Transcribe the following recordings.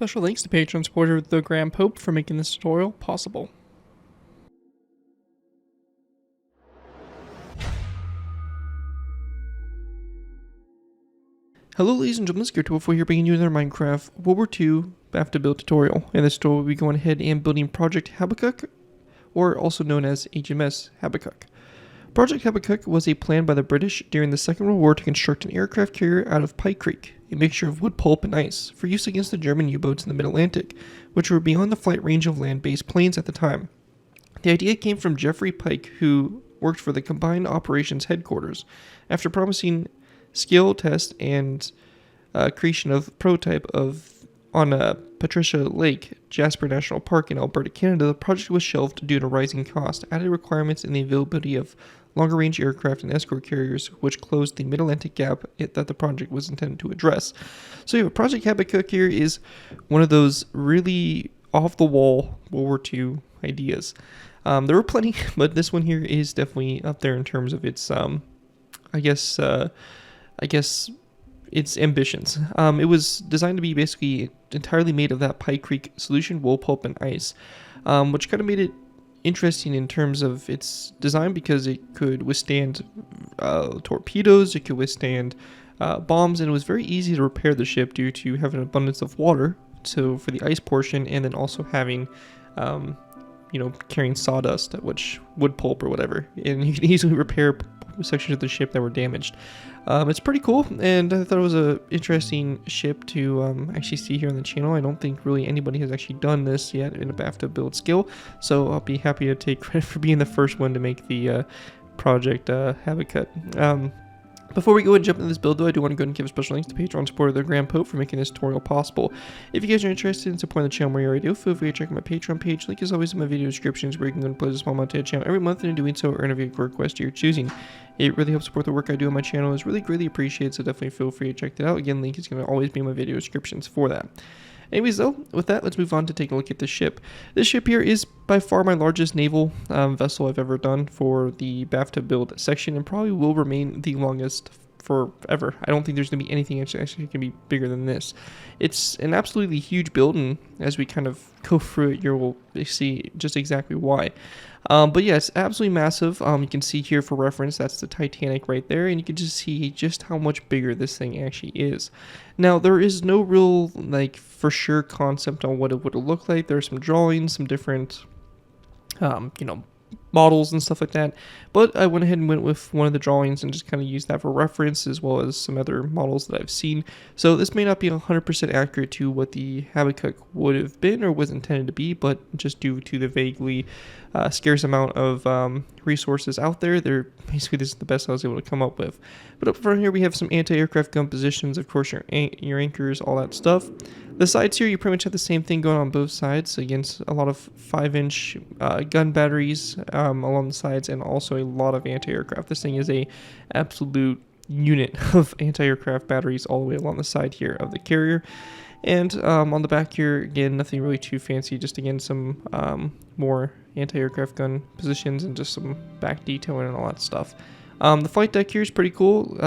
Special thanks to Patreon supporter the Grand Pope for making this tutorial possible. Hello ladies and gentlemen, Zenigata here bringing you another Minecraft World War II BAFTA build tutorial. In this tutorial we'll be going ahead and building Project Habakkuk, or also known as HMS Habakkuk. Project Habakkuk was a plan by the British during the Second World War to construct an aircraft carrier out of pike creek, a mixture of wood pulp and ice, for use against the German U-boats in the mid-Atlantic, which were beyond the flight range of land-based planes at the time. The idea came from Geoffrey Pike, who worked for the Combined Operations Headquarters. After promising skill test and creation of prototype on Patricia Lake, Jasper National Park in Alberta, Canada, the project was shelved due to rising cost, added requirements in the availability of longer-range aircraft and escort carriers, which closed the mid-Atlantic gap that the project was intended to address. So yeah, Project Habakkuk here is one of those really off-the-wall World War II ideas. There were plenty, but this one here is definitely up there in terms of its, I guess its ambitions. It was designed to be basically entirely made of that Pike Creek solution, wool pulp, and ice, which kind of made it interesting in terms of its design because it could withstand torpedoes, it could withstand bombs, and it was very easy to repair the ship due to having an abundance of water, so for the ice portion, and then also having carrying sawdust, which wood pulp or whatever, and you can easily repair sections of the ship that were damaged. It's pretty cool, and I thought it was a interesting ship to actually see here on the channel. I don't think really anybody has actually done this yet in a BAFTA build skill, so I'll be happy to take credit for being the first one to make the Project Habakkuk. Before we go and jump into this build though, I do want to go and give a special thanks to Patreon supporter the Grand Pope for making this tutorial possible. If you guys are interested in supporting the channel where you already do, feel free to check out my Patreon page. Link is always in my video descriptions where you can go and play a small amount to the channel every month, and in doing so earn a vehicle request to your choosing. It really helps support the work I do on my channel. It's really greatly appreciated, so definitely feel free to check that out. Again, link is going to always be in my video descriptions for that. Anyways though, with that, let's move on to take a look at this ship. This ship here is by far my largest naval vessel I've ever done for the BAFTA build section, and probably will remain the longest forever. I don't think there's going to be anything actually going to be bigger than this. It's an absolutely huge build, and as we kind of go through it, you'll see just exactly why. But yeah, it's absolutely massive. You can see here for reference, that's the Titanic right there, and you can just see just how much bigger this thing actually is. Now, there is no real, for sure concept on what it would look like. There are some drawings, some different, models and stuff like that, but I went ahead and went with one of the drawings and just kind of used that for reference, as well as some other models that I've seen. So this may not be 100% accurate to what the Habakkuk would have been or was intended to be, but just due to the vaguely scarce amount of resources out there, basically this is the best I was able to come up with. But up front here we have some anti-aircraft gun positions, of course your anchors, all that stuff. The sides here, you pretty much have the same thing going on both sides, against a lot of 5-inch gun batteries along the sides, and also a lot of anti-aircraft. This thing is a absolute unit of anti-aircraft batteries all the way along the side here of the carrier. And on the back here, again, nothing really too fancy, just again some more anti-aircraft gun positions and just some back detailing and all that stuff. The flight deck here is pretty cool,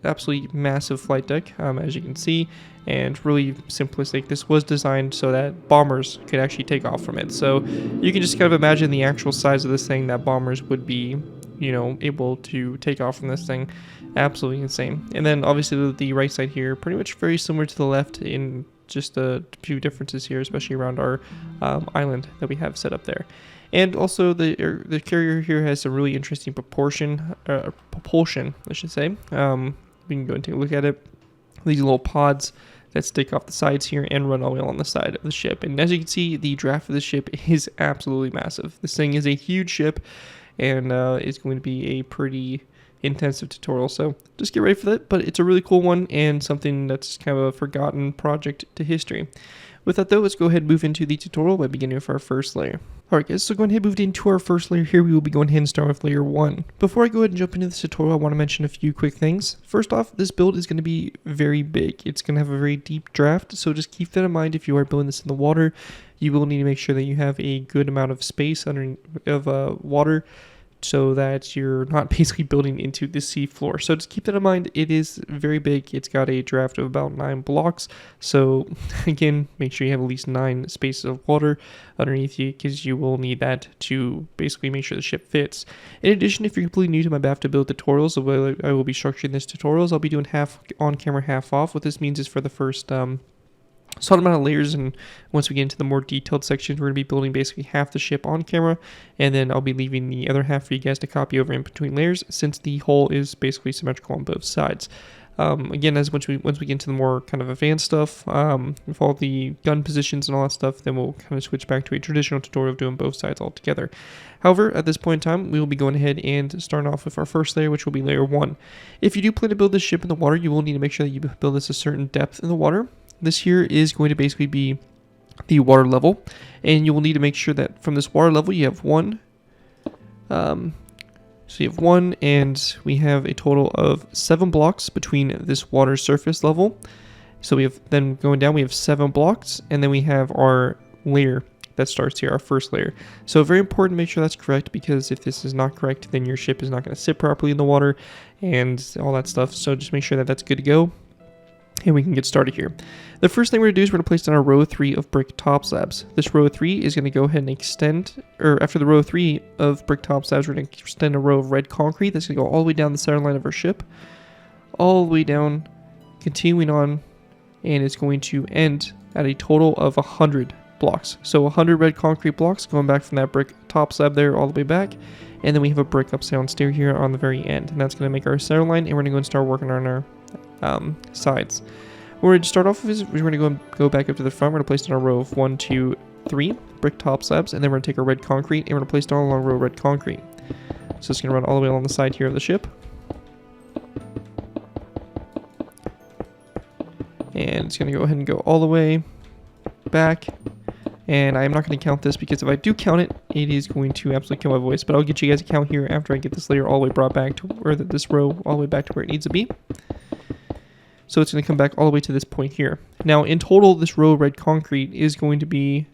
absolutely massive flight deck, as you can see, and really simplistic. This was designed so that bombers could actually take off from it, so you can just kind of imagine the actual size of this thing that bombers would be, able to take off from this thing. Absolutely insane. And then obviously the right side here, pretty much very similar to the left in just a few differences here, especially around our island that we have set up there. And also the carrier here has some really interesting propulsion, I should say. We can go and take a look at it. These little pods that stick off the sides here and run all the way along the side of the ship. And as you can see, the draft of the ship is absolutely massive. This thing is a huge ship, and it's going to be a pretty intensive tutorial, so just get ready for that. But it's a really cool one and something that's kind of a forgotten project to history. With that though, let's go ahead and move into the tutorial by beginning with our first layer. Alright guys, so going ahead and move into our first layer here, we will be going ahead and start with layer 1. Before I go ahead and jump into this tutorial, I want to mention a few quick things. First off, this build is going to be very big. It's going to have a very deep draft, so just keep that in mind if you are building this in the water. You will need to make sure that you have a good amount of space under water so that you're not basically building into the sea floor. So just keep that in mind. It is very big. It's got a draft of about 9 blocks. So again, make sure you have at least 9 spaces of water underneath you, because you will need that to basically make sure the ship fits. In addition, if you're completely new to my BAF to build tutorials, the way I will be structuring this tutorials, I'll be doing half on camera, half off. What this means is for the first solid amount of layers, and once we get into the more detailed sections, we're going to be building basically half the ship on camera, and then I'll be leaving the other half for you guys to copy over in between layers, since the hull is basically symmetrical on both sides. Again, as once we get into the more kind of advanced stuff, with all the gun positions and all that stuff, then we'll kind of switch back to a traditional tutorial of doing both sides all together. However, at this point in time, we will be going ahead and starting off with our first layer, which will be layer 1. If you do plan to build this ship in the water, you will need to make sure that you build this a certain depth in the water. This here is going to basically be the water level, and you will need to make sure that from this water level you have 1. So you have 1, and we have a total of 7 blocks between this water surface level. So we have, then going down, we have 7 blocks, and then we have our layer that starts here, our first layer. So very important to make sure that's correct, because if this is not correct, then your ship is not going to sit properly in the water and all that stuff. So just make sure that that's good to go, and we can get started here. The first thing we're going to do is we're going to place down a row 3 of brick top slabs. This row 3 is going to go ahead and extend, or after the row 3 of brick top slabs, we're going to extend a row of red concrete that's going to go all the way down the center line of our ship, all the way down, continuing on, and it's going to end at a total of 100 blocks. So 100 red concrete blocks going back from that brick top slab there all the way back, and then we have a brick upside stair here on the very end, and that's going to make our center line, and we're going to go and start working on our sides. What we're going to start off with is we're going to go back up to the front. We're going to place down a row of 1, 2, 3 brick top slabs, and then we're going to take our red concrete and we're going to place down a long row of red concrete. So it's going to run all the way along the side here of the ship, and it's going to go ahead and go all the way back. And I'm not going to count this, because if I do count it, it is going to absolutely kill my voice. But I'll get you guys a count here after I get this layer all the way brought back to, or this row all the way back to where it needs to be. So it's going to come back all the way to this point here. Now, in total, this row of red concrete is going to be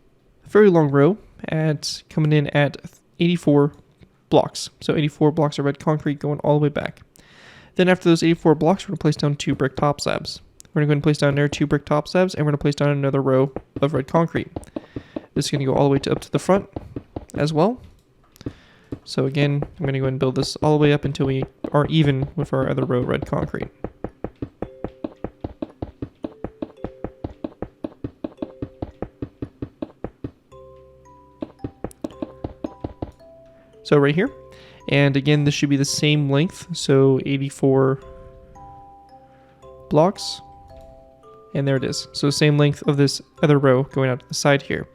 a very long row, coming in at 84 blocks. So 84 blocks of red concrete going all the way back. Then after those 84 blocks, we're going to place down 2 brick top slabs. We're going to go and place down there 2 brick top slabs, and we're going to place down another row of red concrete. This is going to go all the way up to the front as well. So again, I'm going to go ahead and build this all the way up until we are even with our other row of red concrete. So right here, and again, this should be the same length, so 84 blocks, and there it is. So same length of this other row going out to the side here.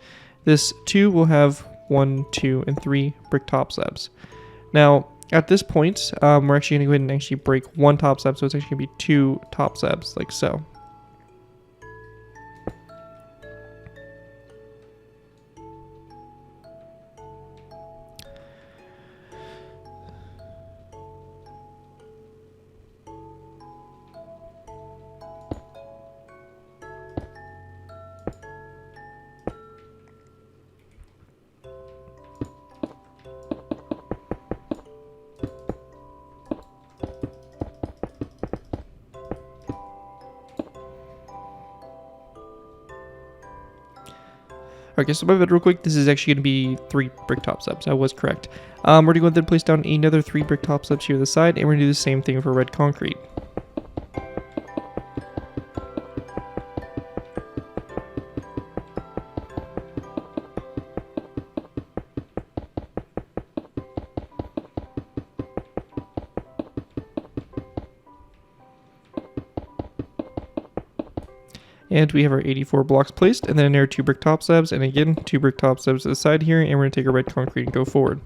This 2 will have 1, 2, and 3 brick top slabs. Now, at this point, we're actually going to go ahead and actually break 1 top slab, so it's actually going to be 2 top slabs, like so. Okay, so my bad real quick, this is actually going to be 3 brick top slabs. I was correct. We're going to go ahead and place down another 3 brick top slabs here to the side, and we're going to do the same thing for red concrete. And we have our 84 blocks placed, and then there are 2 brick top slabs, and again, 2 brick top slabs to the side here, and we're going to take our red concrete and go forward.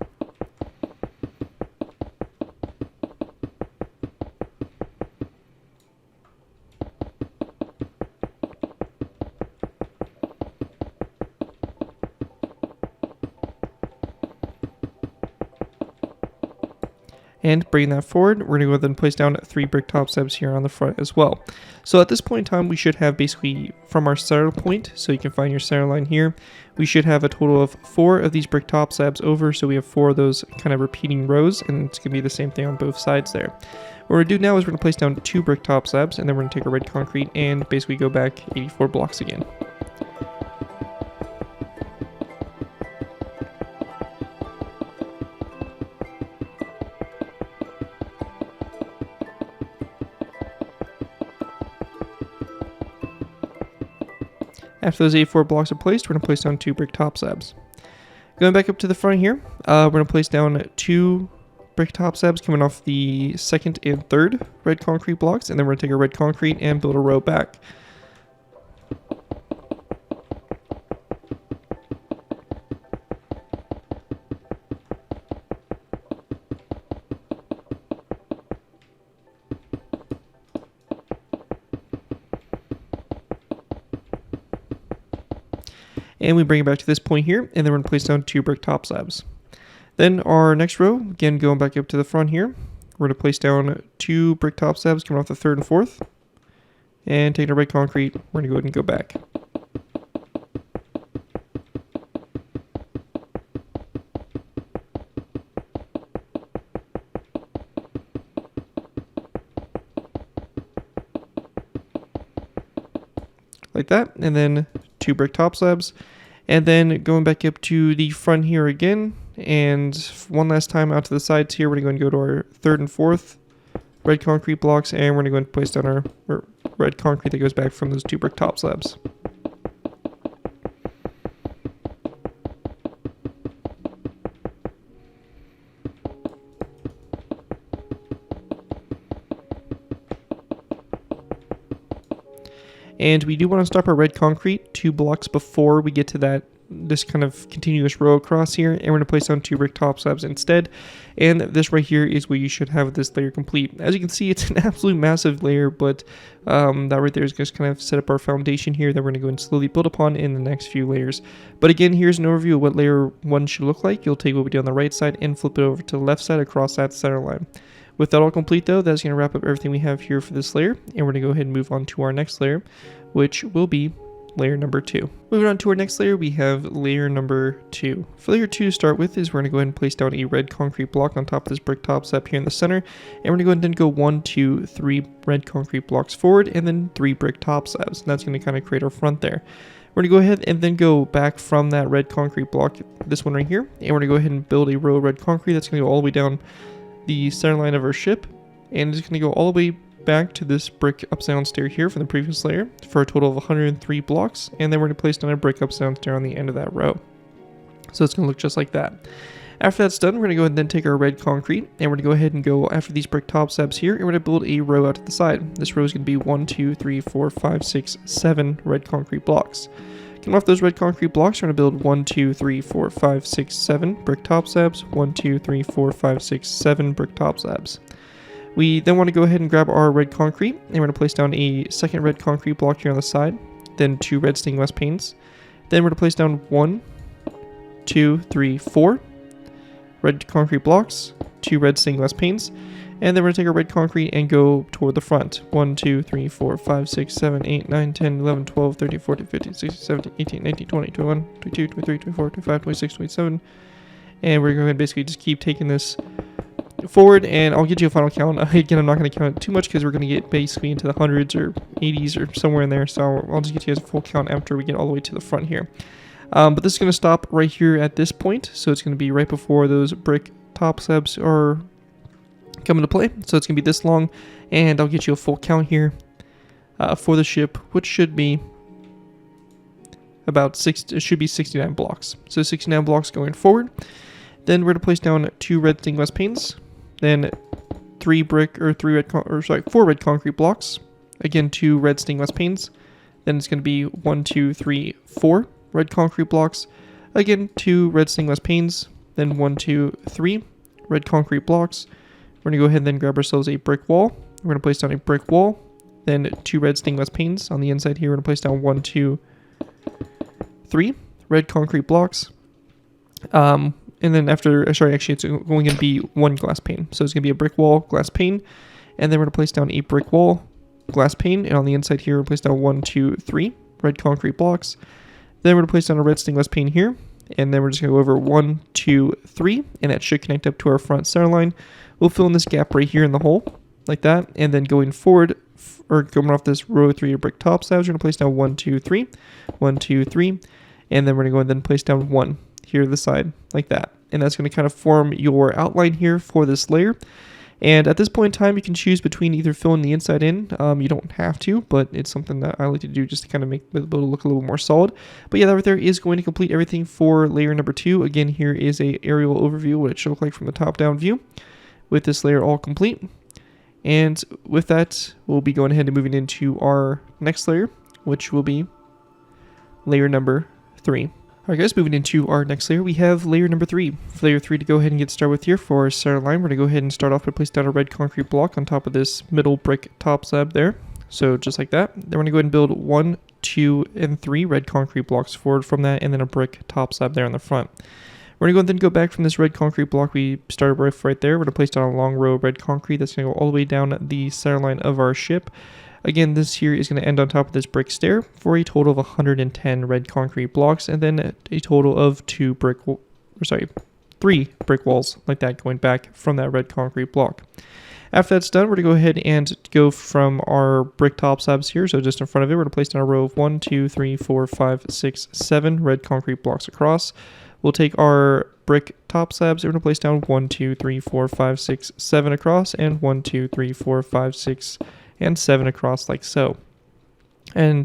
And bring that forward, we're going to go ahead and place down 3 brick top slabs here on the front as well. So at this point in time, we should have basically from our center point, so you can find your center line here, we should have a total of 4 of these brick top slabs over, so we have 4 of those kind of repeating rows, and it's going to be the same thing on both sides there. What we're going to do now is we're going to place down 2 brick top slabs, and then we're going to take our red concrete and basically go back 84 blocks again. After those 84 blocks are placed, we're going to place down 2 brick top slabs. Going back up to the front here, we're going to place down 2 brick top slabs coming off the 2nd and 3rd red concrete blocks, and then we're going to take our red concrete and build a row back. And we bring it back to this point here, and then we're going to place down 2 brick top slabs. Then our next row, again going back up to the front here, we're going to place down 2 brick top slabs coming off the 3rd and 4th, and take our red concrete, we're going to go ahead and go back. Like that, and then 2 brick top slabs, and then going back up to the front here again, and one last time out to the sides here, we're going to go to our 3rd and 4th red concrete blocks, and we're going to go and place down our red concrete that goes back from those 2 brick top slabs. And we do want to stop our red concrete 2 blocks before we get to this kind of continuous row across here, and we're going to place down 2 brick top slabs instead. And this right here is where you should have this layer complete. As you can see, it's an absolute massive layer, but that right there is just kind of set up our foundation here that we're going to go and slowly build upon in the next few layers. But again, here's an overview of what layer 1 should look like. You'll take what we do on the right side and flip it over to the left side across that center line. With that all complete though, that's going to wrap up everything we have here for this layer, and we're going to go ahead and move on to our next layer, which will be layer number 2. Moving on to our next layer, we have layer number 2. For layer 2 to start with is we're going to go ahead and place down a red concrete block on top of this brick top slab here in the center, and we're going to go ahead and then go 1, 2, 3 red concrete blocks forward, and then 3 brick top slabs, and that's going to kind of create our front there. We're going to go ahead and then go back from that red concrete block, this one right here, and we're going to go ahead and build a row of red concrete that's going to go all the way down the center line of our ship, and it's going to go all the way back to this brick upside down stair here from the previous layer for a total of 103 blocks, and then we're going to place down a brick upside down stair on the end of that row. So it's going to look just like that. After that's done, we're going to go ahead and then take our red concrete, and we're going to go ahead and go after these brick top slabs here, and we're going to build a row out to the side. This row is going to be 1, 2, 3, 4, 5, 6, 7 red concrete blocks. Coming off those red concrete blocks, we're going to build 1, 2, 3, 4, 5, 6, 7 brick top slabs, 1, 2, 3, 4, 5, 6, 7 brick top slabs. We then want to go ahead and grab our red concrete, and we're going to place down a second red concrete block here on the side, then 2 red stained glass panes. Then we're going to place down 1, 2, 3, 4 red concrete blocks, 2 red stained glass panes, and then we're going to take our red concrete and go toward the front. 1, 2, 3, 4, 5, 6, 7, 8, 9, 10, 11, 12, 13, 14, 15, 16, 17, 18, 19, 20, 21, 22, 23, 24, 25, 26, 27. And we're going to basically just keep taking this forward, and I'll get you a final count. Again, I'm not going to count it too much because we're going to get basically into the hundreds or 80s or somewhere in there, so I'll just get you guys a full count after we get all the way to the front here. But this is going to stop right here at this point, so it's going to be right before those brick top slabs are come into play. So it's going to be this long, and I'll get you a full count here for the ship, which should be about 69 blocks. So 69 blocks going forward. Then we're going to place down 2 red stained glass panes, then 4 red concrete blocks, again 2 red stained glass panes, then it's going to be 1, 2, 3, 4 red concrete blocks, again 2 red stained glass panes, then 1, 2, 3 red concrete blocks. We're going to go ahead and then grab ourselves a brick wall. We're going to place down a brick wall, then 2 red stained glass panes on the inside here. We're going to place down 1, 2, 3 red concrete blocks. and then after, sorry, actually it's only going to be one glass pane. So it's going to be a brick wall, glass pane, and then we're going to place down a brick wall, glass pane, and on the inside here we'll place down 1, 2, 3 red concrete blocks. Then we're going to place down a red stained glass pane here, and then we're just going to go over 1, 2, 3, and that should connect up to our front center line. We'll fill in this gap right here in the hole, like that, and then going forward, or coming off this row 3 of brick top slabs, we're going to place down 1, 2, 3, 1, 2, 3, and then we're going to go and then place down 1 here to the side, like that. And that's going to kind of form your outline here for this layer. And at this point in time, you can choose between either filling the inside in. You don't have to, but it's something that I like to do just to kind of make the build look a little more solid. But yeah, that right there is going to complete everything for layer number 2. Again, here is a aerial overview, what it should look like from the top-down view with this layer all complete. And with that, we'll be going ahead and moving into our next layer, which will be layer number 3. Alright guys, moving into our next layer, we have layer number 3. For layer 3 to go ahead and get started with here for our center line, we're going to go ahead and start off by placing down a red concrete block on top of this middle brick top slab there. So just like that. Then we're going to go ahead and build 1, 2, and 3 red concrete blocks forward from that, and then a brick top slab there on the front. We're going to go and then go back from this red concrete block we started with right there. We're going to place down a long row of red concrete that's going to go all the way down the center line of our ship. Again, this here is going to end on top of this brick stair for a total of 110 red concrete blocks, and then a total of 3 brick walls like that going back from that red concrete block. After that's done, we're going to go ahead and go from our brick top slabs here. So just in front of it, we're going to place down a row of 1, 2, 3, 4, 5, 6, 7 red concrete blocks across. We'll take our brick top slabs, and we're going to place down 1, 2, 3, 4, 5, 6, 7 across, and 1, 2, 3, 4, 5, 6, and 7 across like so. And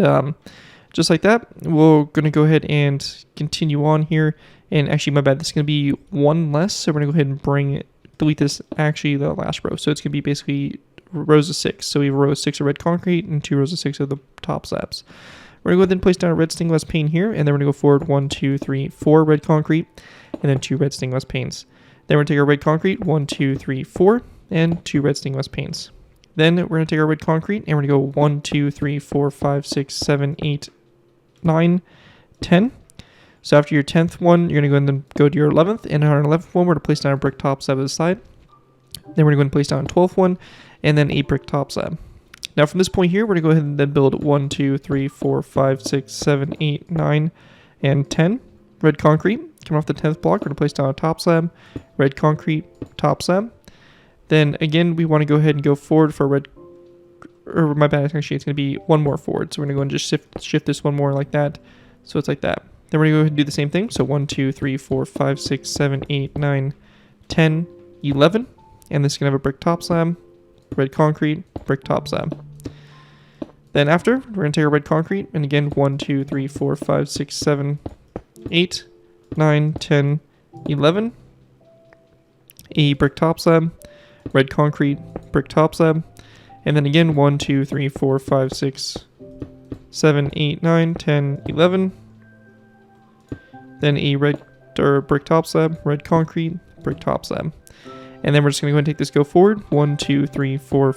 just like that, we're going to go ahead and continue on here. And actually, my bad, this is going to be 1 less. So we're going to go ahead and delete this, actually the last row. So it's going to be basically rows of 6. So we have a row of 6 of red concrete and 2 rows of 6 of the top slabs. We're going to go ahead and place down a red stained glass pane here. And then we're going to go forward 1, 2, 3, 4 red concrete. And then 2 red stained glass panes. Then we're going to take our red concrete, 1, 2, 3, 4, and 2 red stained glass panes. Then we're going to take our red concrete and we're going to go 1, 2, 3, 4, 5, 6, 7, 8, 9, 10. So after your 10th one, you're going to go and then go to your 11th. And on our 11th one, we're going to place down a brick top slab to the side. Then we're going to go and place down a 12th one and then a brick top slab. Now from this point here, we're going to go ahead and then build 1, 2, 3, 4, 5, 6, 7, 8, 9, and 10 red concrete. Coming off the 10th block, we're going to place down a top slab, red concrete, top slab. Then again, we want to go ahead and go forward for red, or my bad, actually it's going to be 1 more forward. So we're going to go and just shift this 1 more like that. So it's like that. Then we're going to go ahead and do the same thing. So 1, 2, 3, 4, 5, 6, 7, 8, 9, 10, 11. And this is going to have a brick top slab, red concrete, brick top slab. Then after, we're going to take our red concrete, and again, 1, 2, 3, 4, 5, 6, 7, 8, 9, 10, 11. A brick top slab, red concrete, brick top slab, and then again 1, 2, 3, 4, 5, 6, 7, 8, 9, 10, 11. Then a red brick top slab, red concrete, brick top slab. And then we're just going to go ahead and take this go forward. 1, 2, 3, 4,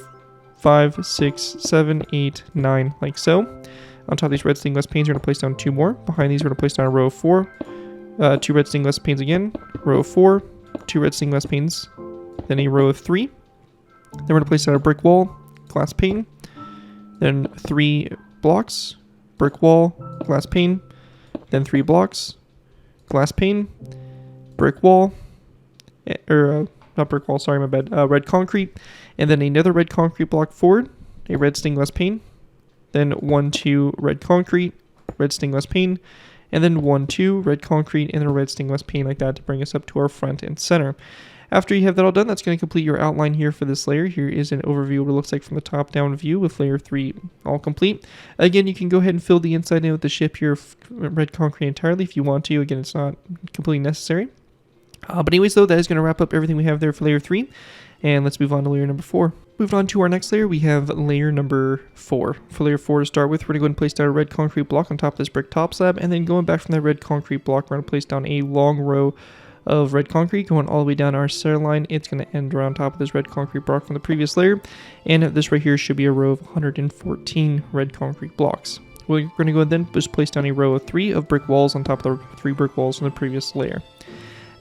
5, 6, 7, 8, 9, like so. On top of these red stained glass panes, we're going to place down 2 more. Behind these, we're going to place down a row of 4. 2 red stained glass panes again, row of 4, 2 red stained glass panes, then a row of 3. Then we're going to place down a brick wall, glass pane, then 3 blocks, brick wall, glass pane, then 3 blocks, glass pane, brick wall, not brick wall, sorry, my bad, red concrete, and then another red concrete block forward, a red stained glass pane, then 1, 2 red concrete, red stained glass pane, and then 1, 2 red concrete, and then a red stained glass pane like that to bring us up to our front and center. After you have that all done, that's going to complete your outline here for this layer. Here is an overview of what it looks like from the top-down view with layer 3 all complete. Again, you can go ahead and fill the inside in with the ship here, red concrete entirely if you want to. Again, it's not completely necessary. But anyways, though, that is going to wrap up everything we have there for layer 3. And let's move on to layer number 4. Moving on to our next layer, we have layer number 4. For layer 4 to start with, we're going to go ahead and place down a red concrete block on top of this brick top slab. And then going back from that red concrete block, we're going to place down a long row of red concrete going all the way down our center line. It's going to end around top of this red concrete block from the previous layer, and this right here should be a row of 114 red concrete blocks. We're going to go ahead and then just place down a row of 3 of brick walls on top of the 3 brick walls from the previous layer.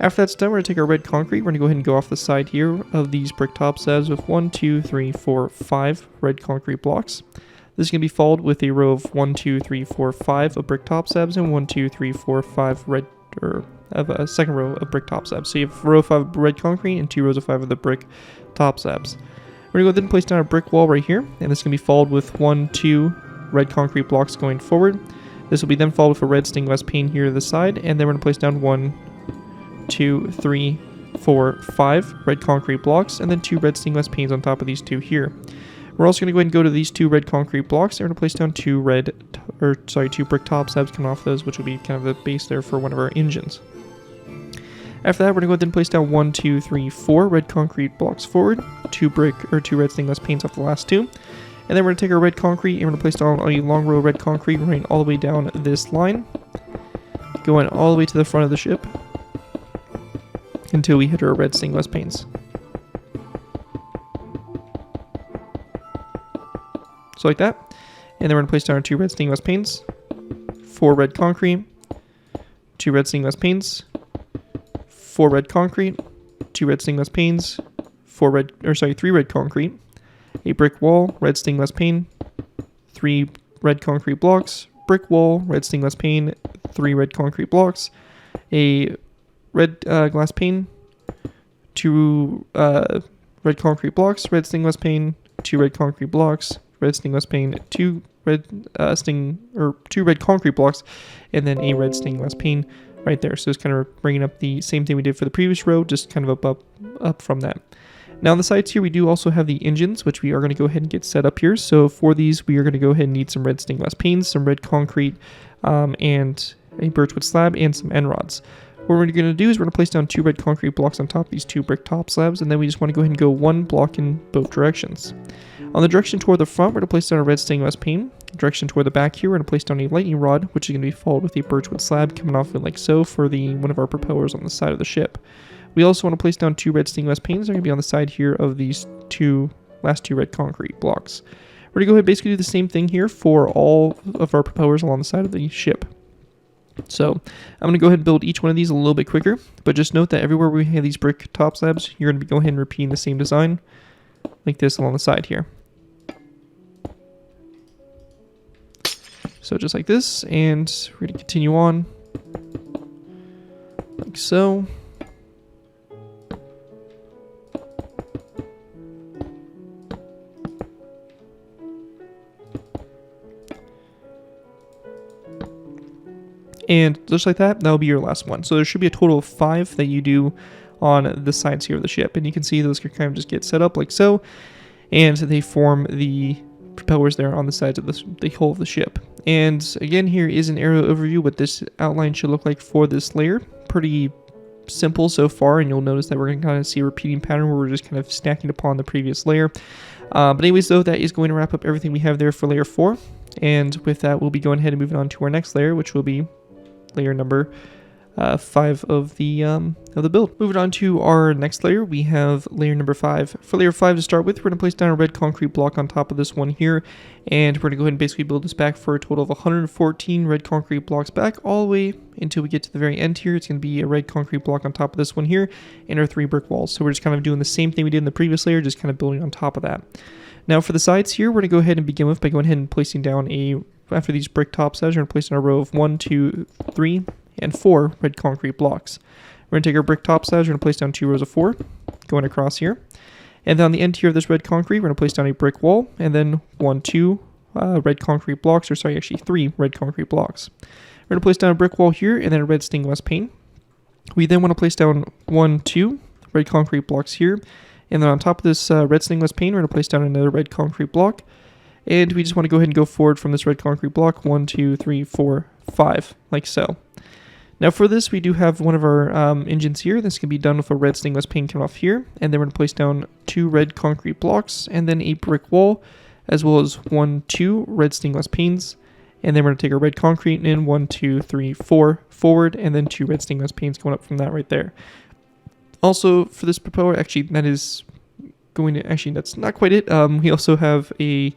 After that's done, we're going to take our red concrete. We're going to go ahead and go off the side here of these brick top slabs with 1, 2, 3, 4, 5 red concrete blocks. This is going to be followed with a row of 1, 2, 3, 4, 5 of brick top slabs and 1, 2, 3, 4, 5 red, or of a second row of brick top slabs. So you have a row of 5 red concrete and 2 rows of 5 of the brick top slabs. We're going to go ahead and place down a brick wall right here, and this is going to be followed with 1, 2 red concrete blocks going forward. This will be then followed with a red stained glass pane here to the side, and then we're going to place down 1, 2, 3, 4, 5 red concrete blocks, and then 2 red stained glass panes on top of these 2 here. We're also going to go ahead and go to these 2 red concrete blocks, and we're going to place down 2 brick top slabs coming off those, which will be kind of the base there for one of our engines. After that, we're going to go ahead and place down 1, 2, 3, 4 red concrete blocks forward, 2 red stained glass panes off the last 2. And then we're going to take our red concrete and we're going to place down a long row of red concrete running all the way down this line, going all the way to the front of the ship until we hit our red stained glass panes. So like that. And then we're going to place down our 2 red stained glass panes, 4 red concrete, 2 red stained glass panes, 4 red concrete, 2 red stained glass panes, 3 red concrete, a brick wall, red stained glass pane, 3 red concrete blocks, brick wall, red stained glass pane, 3 red concrete blocks, a red glass pane, 2 red concrete blocks, red stained glass pane, 2 red concrete blocks, red stained glass pane, 2 red concrete blocks, and then a red stained glass pane right there. So it's kind of bringing up the same thing we did for the previous row, just kind of up from that. Now on the sides here, we do also have the engines, which we are going to go ahead and get set up here. So for these, we are going to go ahead and need some red stained glass panes, some red concrete, and a birchwood slab, and some end rods. What we're going to do is we're going to place down 2 red concrete blocks on top of these 2 brick top slabs, and then we just want to go ahead and go 1 block in both directions. On the direction toward the front, we're going to place down a red stained glass pane. Direction toward the back here, we're going to place down a lightning rod, which is going to be followed with a birchwood slab coming off it like so for one of our propellers on the side of the ship. We also want to place down 2 red stained glass panes. They're going to be on the side here of these last two red concrete blocks. We're going to go ahead and basically do the same thing here for all of our propellers along the side of the ship. So I'm going to go ahead and build each one of these a little bit quicker, but just note that everywhere we have these brick top slabs, you're going to be going ahead and repeating the same design like this along the side here. So just like this, and we're going to continue on like so. And just like that, that'll be your last one. So there should be a total of 5 that you do on the sides here of the ship. And you can see those can kind of just get set up like so. And they form the propellers there on the sides of the hull of the ship. And again, here is an aerial overview what this outline should look like for this layer. Pretty simple so far, and you'll notice that we're going to kind of see a repeating pattern where we're just kind of stacking upon the previous layer. But anyways, though, that is going to wrap up everything we have there for layer 4. And with that, we'll be going ahead and moving on to our next layer, which will be layer number 5 of the build. Moving on to our next layer, we have layer number 5. For layer 5 to start with, we're going to place down a red concrete block on top of this one here, and we're going to go ahead and basically build this back for a total of 114 red concrete blocks back all the way until we get to the very end here. It's going to be a red concrete block on top of this one here and our 3 brick walls. So we're just kind of doing the same thing we did in the previous layer, just kind of building on top of that. Now for the sides here, we're going to go ahead and begin with by going ahead and placing down after these brick top slabs, we're going to place in a row of 1, 2, 3, and 4 red concrete blocks. We're going to take our brick top slabs, we're going to place down 2 rows of 4 going across here. And then on the end here of this red concrete, we're going to place down a brick wall, and then 2 red concrete blocks, 3 red concrete blocks. We're going to place down a brick wall here, and then a red stained glass pane. We then want to place down 2 red concrete blocks here, and then on top of this red stained glass pane, we're going to place down another red concrete block. And we just want to go ahead and go forward from this red concrete block, 1, 2, 3, 4, 5, like so. Now for this, we do have one of our engines here. This can be done with a red stained glass pane coming off here. And then we're going to place down 2 red concrete blocks and then a brick wall, as well as 2 red stained glass panes. And then we're going to take our red concrete and 1, 2, 3, 4 forward, and then 2 red stained glass panes going up from that right there. Also, for this propeller, that's not quite it. We also have a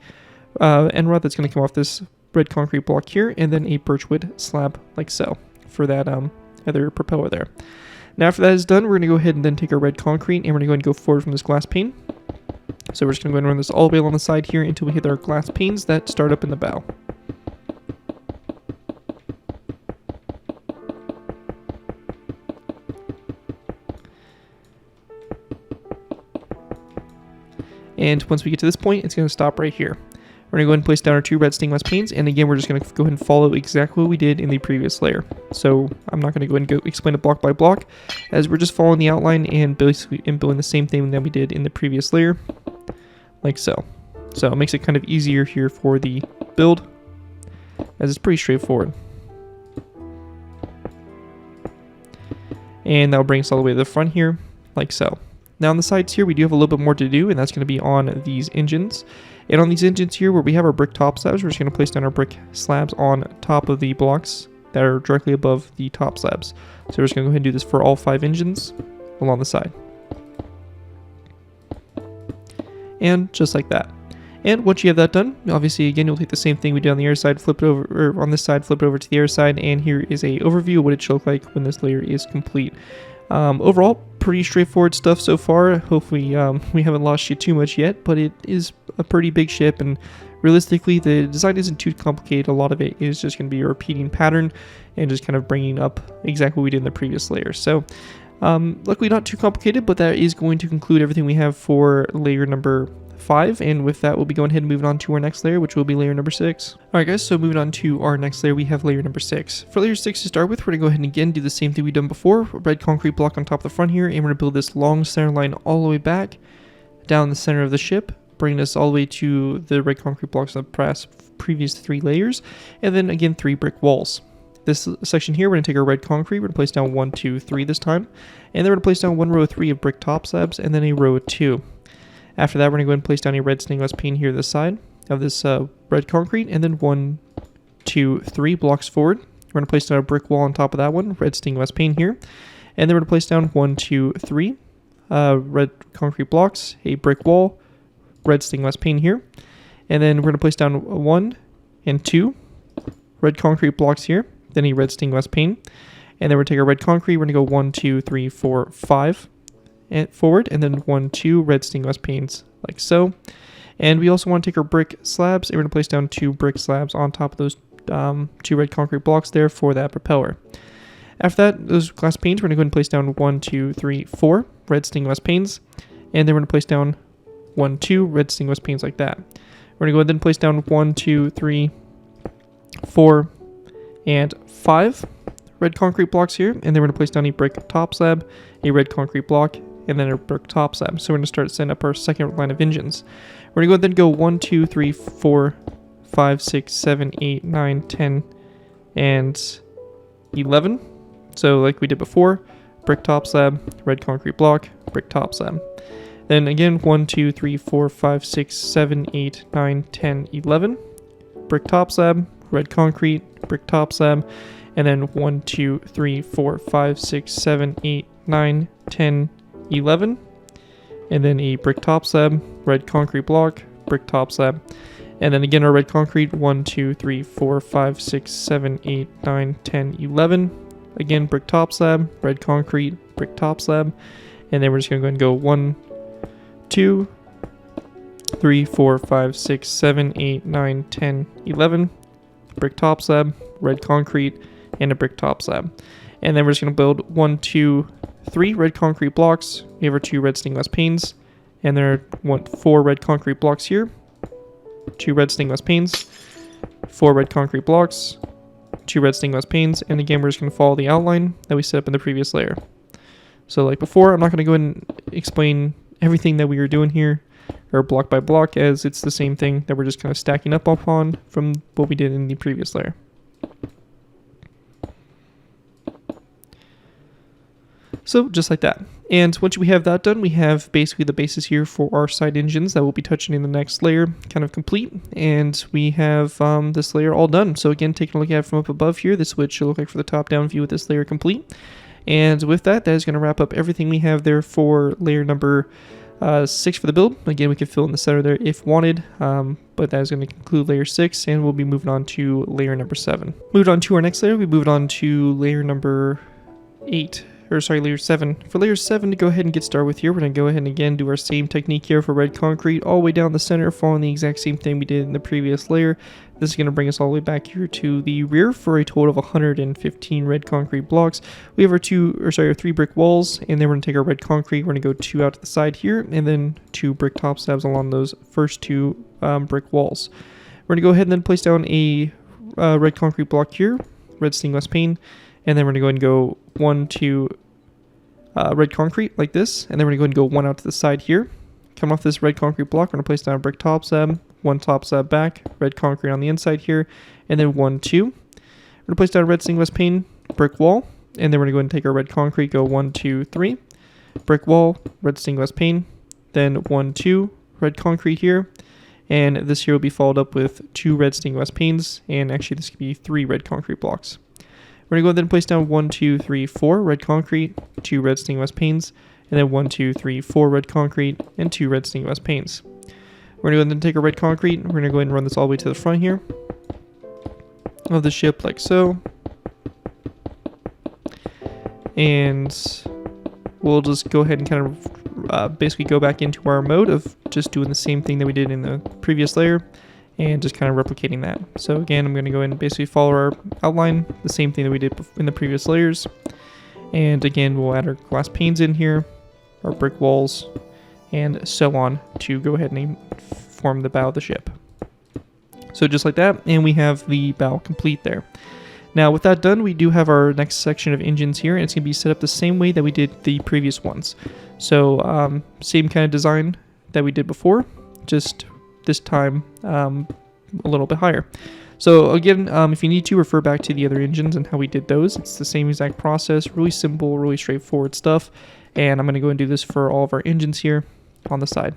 end rod that's going to come off this red concrete block here, and then a birchwood slab like so for that other propeller there. Now after that is done, we're going to go ahead and then take our red concrete and we're going to go ahead and go forward from this glass pane. So we're just going to go ahead and run this all the way along the side here until we hit our glass panes that start up in the bow. And once we get to this point, it's going to stop right here. We're going to go ahead and place down our 2 red stained glass panes, and again, we're just going to go ahead and follow exactly what we did in the previous layer. So I'm not going to go ahead and explain it block by block, as we're just following the outline and basically building the same thing that we did in the previous layer, like so. So it makes it kind of easier here for the build, as it's pretty straightforward. And that'll bring us all the way to the front here, like so. Now on the sides here, we do have a little bit more to do, and that's going to be on these engines. And on these engines here, where we have our brick top slabs, we're just going to place down our brick slabs on top of the blocks that are directly above the top slabs. So we're just going to go ahead and do this for all 5 engines along the side. And just like that. And once you have that done, obviously again, you'll take the same thing we did on the air side, flip it over, or on this side, flip it over to the air side, and here is a overview of what it should look like when this layer is complete. Overall, pretty straightforward stuff so far. Hopefully we haven't lost you too much yet, but it is a pretty big ship, and realistically the design isn't too complicated. A lot of it is just going to be a repeating pattern and just kind of bringing up exactly what we did in the previous layer. So luckily not too complicated, but that is going to conclude everything we have for layer number 5, and with that we'll be going ahead and moving on to our next layer, which will be layer number 6. Alright guys, so moving on to our next layer, we have layer number 6. For layer 6 to start with, we're going to go ahead and again do the same thing we've done before, red concrete block on top of the front here, and we're going to build this long center line all the way back down the center of the ship, bringing us all the way to the red concrete blocks of the previous 3 layers, and then again 3 brick walls. This section here, we're going to take our red concrete, we're going to place down 1, 2, 3 this time, and then we're going to place down 1 row of 3 of brick top slabs, and then a row of 2. After that, we're going to go ahead and place down a red stained glass pane here to the side of this red concrete, and then 1, 2, 3 blocks forward. We're going to place down a brick wall on top of that one, red stained glass pane here, and then we're going to place down 1, 2, 3 red concrete blocks, a brick wall, red stained glass pane here, and then we're going to place down 1 and 2 red concrete blocks here, then a red stained glass pane, and then we're going to take our red concrete, we're going to go 1, 2, 3, 4, 5 and forward, and then 1, 2 red stained glass panes like so. And we also want to take our brick slabs, and we're going to place down 2 brick slabs on top of those 2 red concrete blocks there for that propeller. After that, those glass panes, we're going to go ahead and place down 1, 2, 3, 4 red stained glass panes, and then we're going to place down 1, 2 red stained glass panes like that. We're going to go ahead and place down 1, 2, 3, 4, and 5 red concrete blocks here, and then we're going to place down a brick top slab, a red concrete block, and then a brick top slab. So we're going to start setting up our second line of engines. We're going to go 1, 2, 3, 4, 5, 6, 7, 8, 9, 10, and 11. So like we did before, brick top slab, red concrete block, brick top slab. Then again, 1, 2, 3, 4, 5, 6, 7, 8, 9, 10, 11. Brick top slab, red concrete, brick top slab, and then 1, 2, 3, 4, 5, 6, 7, 8, 9, 10, 11, and then a brick top slab, red concrete block, brick top slab, and then again our red concrete, 1, 2, 3, 4, 5, 6, 7, 8, 9, 10, 11, again brick top slab, red concrete, brick top slab, and then we're just going to go ahead and go 1, 2, 3, 4, 5, 6, 7, 8, 9, 10, 11, brick top slab, red concrete, and a brick top slab. And then we're just going to build 1, 2, 3 red concrete blocks. We have our 2 red stained glass panes, and there are 4 red concrete blocks here, 2 red stained glass panes, 4 red concrete blocks, 2 red stained glass panes, and again we're just going to follow the outline that we set up in the previous layer. So like before, I'm not going to go and explain everything that we were doing here, or block by block, as it's the same thing that we're just kind of stacking up upon from what we did in the previous layer. So just like that. And once we have that done, we have basically the basis here for our side engines that we'll be touching in the next layer kind of complete. And we have this layer all done. So again, taking a look at it from up above here, this is what it should look like for the top-down view with this layer complete. And with that, that is going to wrap up everything we have there for layer number 6 for the build. Again, we can fill in the center there if wanted, but that is going to conclude layer 6, and we'll be moving on to layer number 7. Moved on to our next layer, we moved on to layer number 8. layer 7. For layer 7 to go ahead and get started with here, we're going to go ahead and again do our same technique here for red concrete all the way down the center, following the exact same thing we did in the previous layer. This is going to bring us all the way back here to the rear for a total of 115 red concrete blocks. We have our 3 brick walls, and then we're going to take our red concrete, we're going to go 2 out to the side here, and then 2 brick top slabs along those first 2 brick walls. We're going to go ahead and then place down a red concrete block here, red stained glass pane, and then we're going to go ahead and go 1, 2, red concrete like this, and then we're going to go ahead and go 1 out to the side here. Come off this red concrete block, we're going to place down a brick top slab, 1 top slab back, red concrete on the inside here, and then 1, 2. We're going to place down a red stained glass pane, brick wall, and then we're going to go ahead and take our red concrete, go 1, 2, 3, brick wall, red stained glass pane, then 1, 2, red concrete here, and this here will be followed up with 2 red stained glass panes, and actually this could be 3 red concrete blocks. We're going to go ahead and place down 1, 2, 3, 4 red concrete, 2 red stained glass panes, and then 1, 2, 3, 4 red concrete, and 2 red stained glass panes. We're going to go ahead and take our red concrete, we're going to go ahead and run this all the way to the front here of the ship like so. And we'll just go ahead and kind of basically go back into our mode of just doing the same thing that we did in the previous layer, and just kind of replicating that. So again, I'm going to go ahead and basically follow our outline, the same thing that we did in the previous layers. And again, we'll add our glass panes in here, our brick walls, and so on to go ahead and form the bow of the ship. So just like that, and we have the bow complete there. Now with that done, we do have our next section of engines here, and it's going to be set up the same way that we did the previous ones. So same kind of design that we did before, just this time a little bit higher. So again, if you need to refer back to the other engines and how we did those, it's the same exact process, really simple, really straightforward stuff. And I'm going to go and do this for all of our engines here on the side.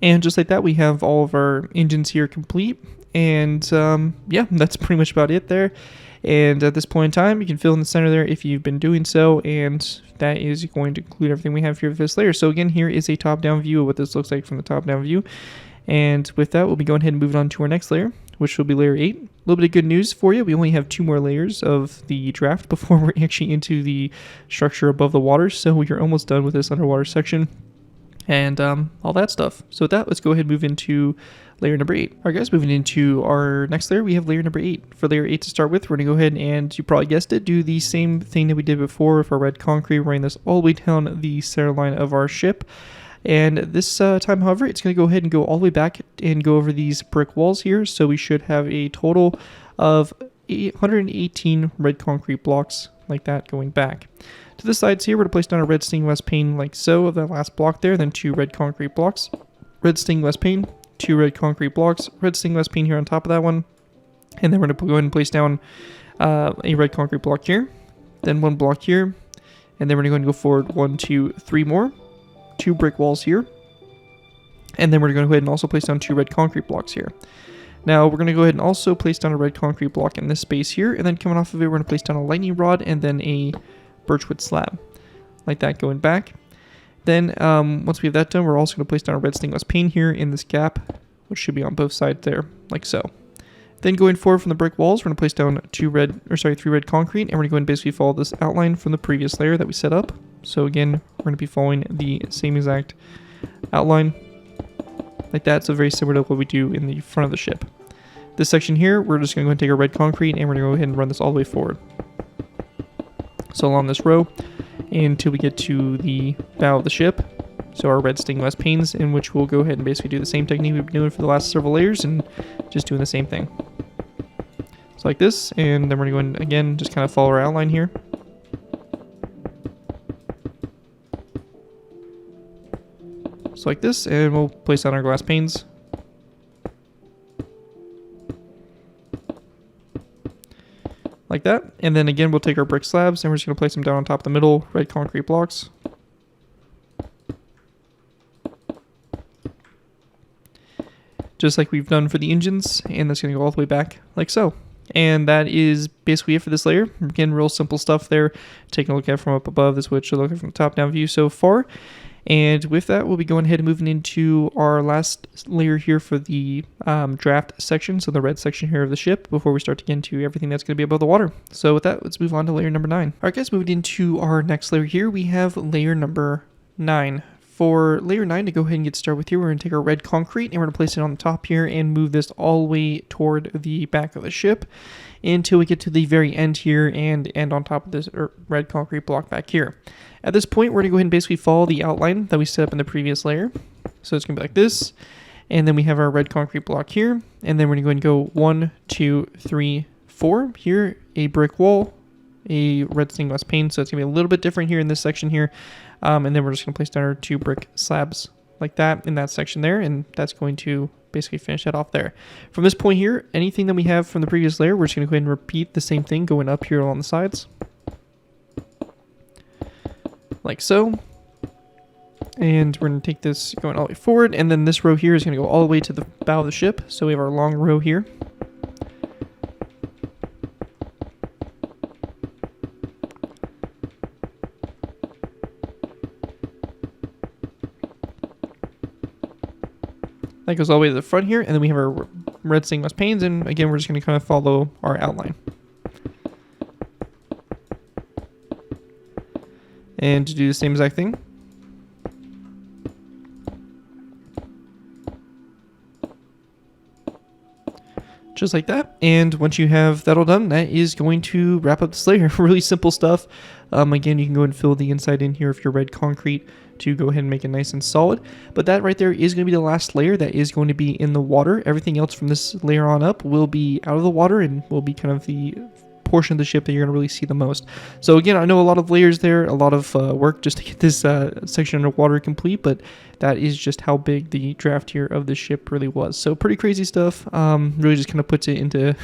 And just like that, we have all of our engines here complete. And yeah, that's pretty much about it there. And at this point in time, you can fill in the center there if you've been doing so. And that is going to include everything we have here for this layer. So again, here is a top-down view of what this looks like from the top-down view. And with that, we'll be going ahead and moving on to our next layer, which will be layer 8. A little bit of good news for you. We only have 2 more layers of the draft before we're actually into the structure above the water. So we are almost done with this underwater section and all that stuff. So with that, let's go ahead and move into layer number 8. Alright guys, moving into our next layer, we have layer number 8. For layer 8 to start with, we're going to go ahead and, you probably guessed it, do the same thing that we did before with our red concrete, running this all the way down the center line of our ship. And this time, however, it's going to go ahead and go all the way back and go over these brick walls here. So we should have a total of 118 red concrete blocks like that going back. To the sides here, we're going to place down a red stained glass pane like so of that last block there, then 2 red concrete blocks, red stained glass pane, 2 red concrete blocks, red stained glass pane here on top of that one, and then we're going to go ahead and place down a red concrete block here, then 1 block here, and then we're going to go forward 1, 2, 3 more, 2 brick walls here, and then we're going to go ahead and also place down 2 red concrete blocks here. Now we're going to go ahead and also place down a red concrete block in this space here, and then coming off of it, we're going to place down a lightning rod and then a birchwood slab, like that going back. Then once we have that done, we're also going to place down a red stained glass pane here in this gap, which should be on both sides there, like so. Then going forward from the brick walls, we're going to place down 3 red concrete, and we're going to go and basically follow this outline from the previous layer that we set up. So again, we're going to be following the same exact outline, like that. So very similar to what we do in the front of the ship. This section here, we're just going to go and take our red concrete, and we're going to go ahead and run this all the way forward. So along this row until we get to the bow of the ship. So our red stained glass panes, in which we'll go ahead and basically do the same technique we've been doing for the last several layers and just doing the same thing. So like this, and then we're going to go in again, just kind of follow our outline here. So like this, and we'll place down our glass panes. Like that, and then again we'll take our brick slabs and we're just going to place them down on top of the middle red concrete blocks, just like we've done for the engines, and that's going to go all the way back like so. And that is basically it for this layer. Again, real simple stuff there. Taking a look at it from up above. This is what you're looking from the top-down view so far. And with that, we'll be going ahead and moving into our last layer here for the draft section, so the red section here of the ship, before we start to get into everything that's going to be above the water. So with that, let's move on to layer number 9. All right, guys, moving into our next layer here, we have layer number 9. For layer 9, to go ahead and get started with here, we're going to take our red concrete and we're going to place it on the top here and move this all the way toward the back of the ship until we get to the very end here and end on top of this red concrete block back here. At this point, we're going to go ahead and basically follow the outline that we set up in the previous layer. So it's going to be like this, and then we have our red concrete block here, and then we're going to go ahead and go 1, 2, 3, 4. Here, a brick wall, a red stained glass pane, so it's going to be a little bit different here in this section here. And then we're just going to place down our 2 brick slabs like that in that section there, and that's going to basically finish that off there. From this point here, anything that we have from the previous layer, we're just going to go ahead and repeat the same thing going up here along the sides. Like so. And we're going to take this going all the way forward, and then this row here is going to go all the way to the bow of the ship. So we have our long row here. That goes all the way to the front here, and then we have our red stained glass panes, and again, we're just going to kind of follow our outline. And to do the same exact thing. Just like that. And once you have that all done, that is going to wrap up this layer. Really simple stuff. Again, you can go and fill the inside in here of your red concrete to go ahead and make it nice and solid. But that right there is going to be the last layer that is going to be in the water. Everything else from this layer on up will be out of the water and will be kind of the portion of the ship that you're going to really see the most. So again, I know a lot of layers there, a lot of work just to get this section underwater complete, but that is just how big the draft here of the ship really was. So pretty crazy stuff. Really just kind of puts it into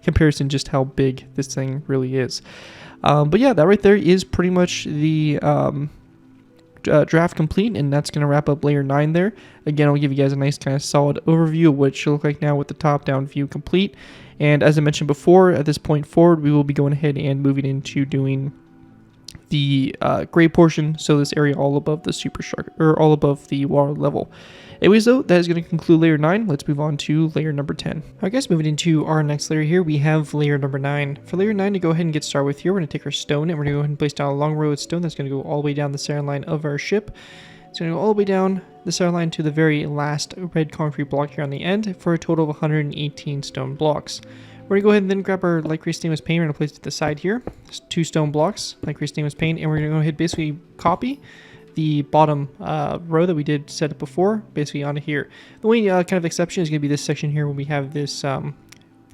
comparison just how big this thing really is. But yeah, that right there is pretty much the draft complete, and that's going to wrap up layer 9 there. Again, I'll give you guys a nice kind of solid overview of what it should look like now with the top-down view complete. And as I mentioned before, at this point forward, we will be going ahead and moving into doing the gray portion, so this area all above the superstructure, or all above the water level. Anyways, though, that is going to conclude layer 9. Let's move on to layer number 10. Alright guys, moving into our next layer here, we have layer number 9. For layer 9 to go ahead and get started with here, we're going to take our stone and we're going to go ahead and place down a long row of stone that's going to go all the way down the center line of our ship. It's going to go all the way down the center line to the very last red concrete block here on the end for a total of 118 stone blocks. We're going to go ahead and then grab our light gray stainless paint. We're going to place it to the side here. There's 2 stone blocks, light gray stainless paint, and we're going to go ahead and basically copy the bottom row that we did set up before, basically onto here. The only kind of exception is going to be this section here when we have this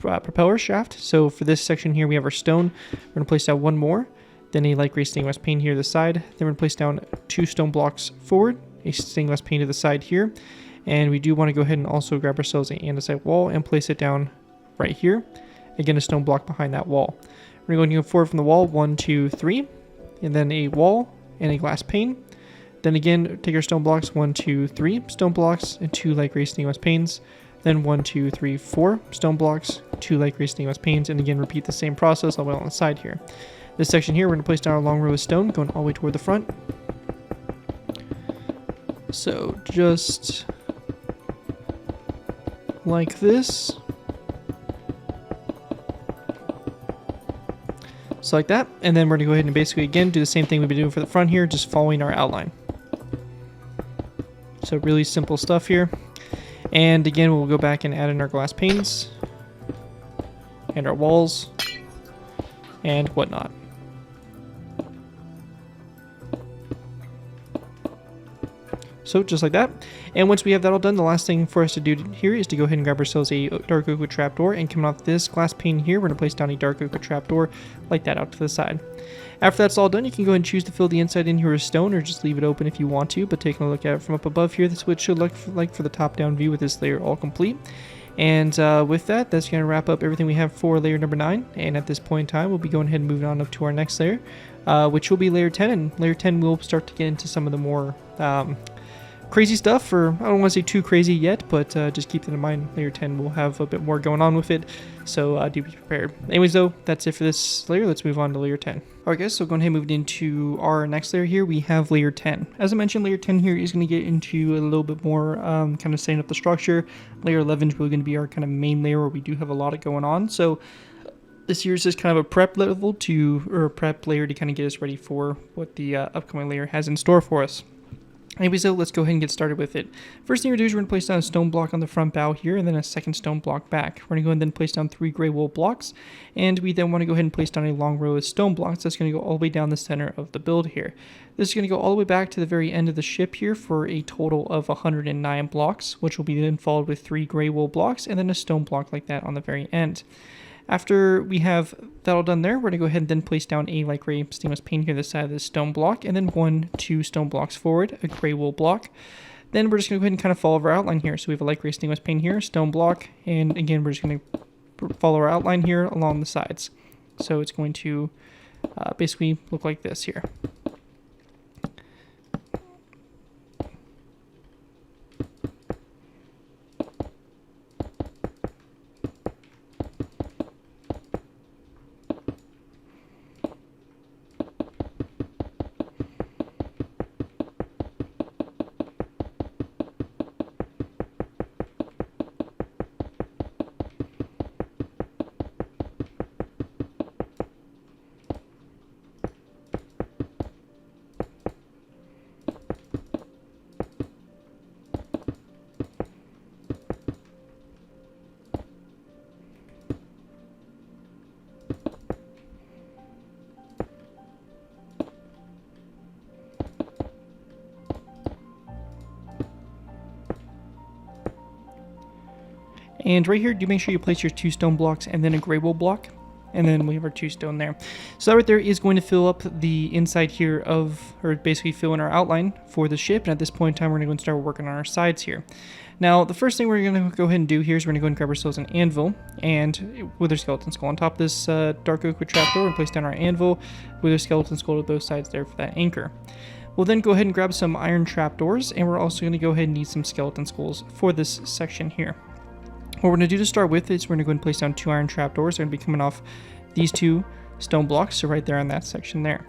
propeller shaft. So for this section here, we have our stone. We're going to place down 1 more, then a light gray stained glass pane here to the side. Then we're going to place down 2 stone blocks forward, a stained glass pane to the side here. And we do want to go ahead and also grab ourselves an andesite wall and place it down right here. Again, a stone block behind that wall. We're going to go forward from the wall, 1, 2, 3, and then a wall and a glass pane. Then again, take our stone blocks, 1, 2, 3 stone blocks, and 2 light gray stained glass panes. Then 1, 2, 3, 4 stone blocks, 2 light gray stained glass panes, and again, repeat the same process all the way on the side here. This section here, we're going to place down our long row of stone, going all the way toward the front. So just like this. So like that, and then we're going to go ahead and basically again do the same thing we've been doing for the front here, just following our outline. So really simple stuff here. And again, we'll go back and add in our glass panes and our walls and whatnot. So just like that. And once we have that all done, the last thing for us to do here is to go ahead and grab ourselves a dark oak trapdoor, and coming off this glass pane here, we're going to place down a dark oak trapdoor like that out to the side. After that's all done, you can go ahead and choose to fill the inside in here with stone or just leave it open if you want to, but taking a look at it from up above here, this is what it should look like for the top-down view with this layer all complete. And with that, that's going to wrap up everything we have for layer number 9, and at this point in time, we'll be going ahead and moving on up to our next layer, which will be layer 10, and layer 10 will start to get into some of the more crazy stuff, or I don't want to say too crazy yet, but just keep that in mind. Layer 10 will have a bit more going on with it, so do be prepared. Anyways, though, that's it for this layer. Let's move on to layer 10. Alright guys, so going ahead and moving into our next layer here, we have layer 10. As I mentioned, layer 10 here is going to get into a little bit more kind of setting up the structure. Layer 11 is really going to be our kind of main layer where we do have a lot going on. So this here is just kind of a prep level or a prep layer to kind of get us ready for what the upcoming layer has in store for us. Anyways, so let's go ahead and get started with it. First thing we're going to do is we're going to place down a stone block on the front bow here, and then a second stone block back. We're going to go ahead and then place down 3 gray wool blocks, and we then want to go ahead and place down a long row of stone blocks that's going to go all the way down the center of the build here. This is going to go all the way back to the very end of the ship here for a total of 109 blocks, which will be then followed with 3 gray wool blocks, and then a stone block like that on the very end. After we have that all done there, we're going to go ahead and then place down a light gray stainless paint here, this side of this stone block, and then 2 stone blocks forward, a gray wool block. Then we're just going to go ahead and kind of follow our outline here. So we have a light gray stainless paint here, stone block, and again, we're just going to follow our outline here along the sides. So it's going to basically look like this here. And right here, do make sure you place your 2 stone blocks and then a gray wool block. And then we have our 2 stone there. So that right there is going to fill up the inside here or basically fill in our outline for the ship. And at this point in time, we're going to go and start working on our sides here. Now, the first thing we're going to go ahead and do here is we're going to go and grab ourselves an anvil and wither skeleton skull. On top of this dark oak with trapdoor, and place down our anvil, wither skeleton skull to both sides there for that anchor. We'll then go ahead and grab some iron trapdoors, and we're also going to go ahead and need some skeleton skulls for this section here. What we're going to do to start with is we're going to go and place down 2 iron trapdoors. They're going to be coming off these 2 stone blocks, so right there on that section there.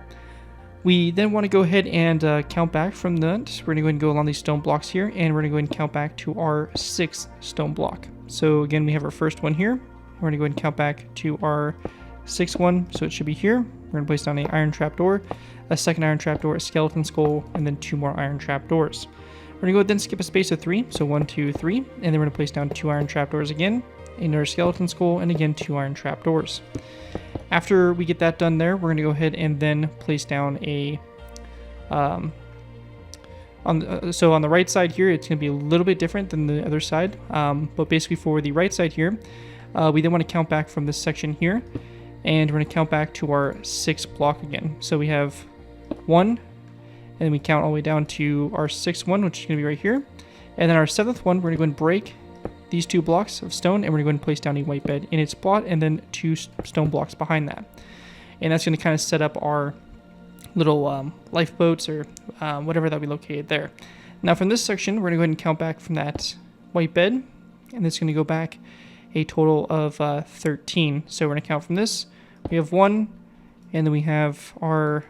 We then want to go ahead and count back from that. We're going to go ahead and go along these stone blocks here, and we're going to go ahead and count back to our 6th stone block. So again, we have our first one here. We're going to go ahead and count back to our 6th one, so it should be here. We're going to place down an iron trapdoor, a second iron trapdoor, a skeleton skull, and then 2 more iron trapdoors. We're going to go ahead and skip a space of 3, so 1, 2, 3, and then we're going to place down 2 iron trapdoors again, another skeleton skull, and again 2 iron trapdoors. After we get that done there, we're going to go ahead and then place down a, so on the right side here, it's going to be a little bit different than the other side, but basically for the right side here, we then want to count back from this section here, and we're going to count back to our 6th block again. So we have 1, and we count all the way down to our 6th one, which is going to be right here. And then our 7th one, we're going to go and break these 2 blocks of stone, and we're going to go and place down a white bed in its spot, and then 2 stone blocks behind that. And that's going to kind of set up our little lifeboats or whatever that we located there. Now from this section, we're going to go ahead and count back from that white bed, and it's going to go back a total of 13. So we're going to count from this. We have 1, and then we have our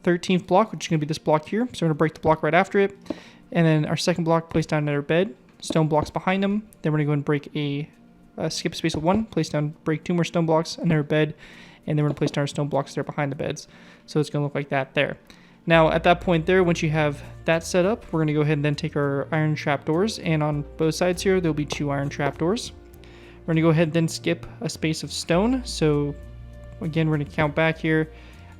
13th block, which is going to be this block here. So we're going to break the block right after it. And then our 2nd block, place down another bed, stone blocks behind them. Then we're going to go and break skip a space of 1, place down, break 2 more stone blocks, another bed, and then we're going to place down our stone blocks there behind the beds. So it's going to look like that there. Now at that point there, once you have that set up, we're going to go ahead and then take our iron trapdoors, and on both sides here, there'll be 2 iron trapdoors. We're going to go ahead and then skip a space of stone. So again, we're going to count back here.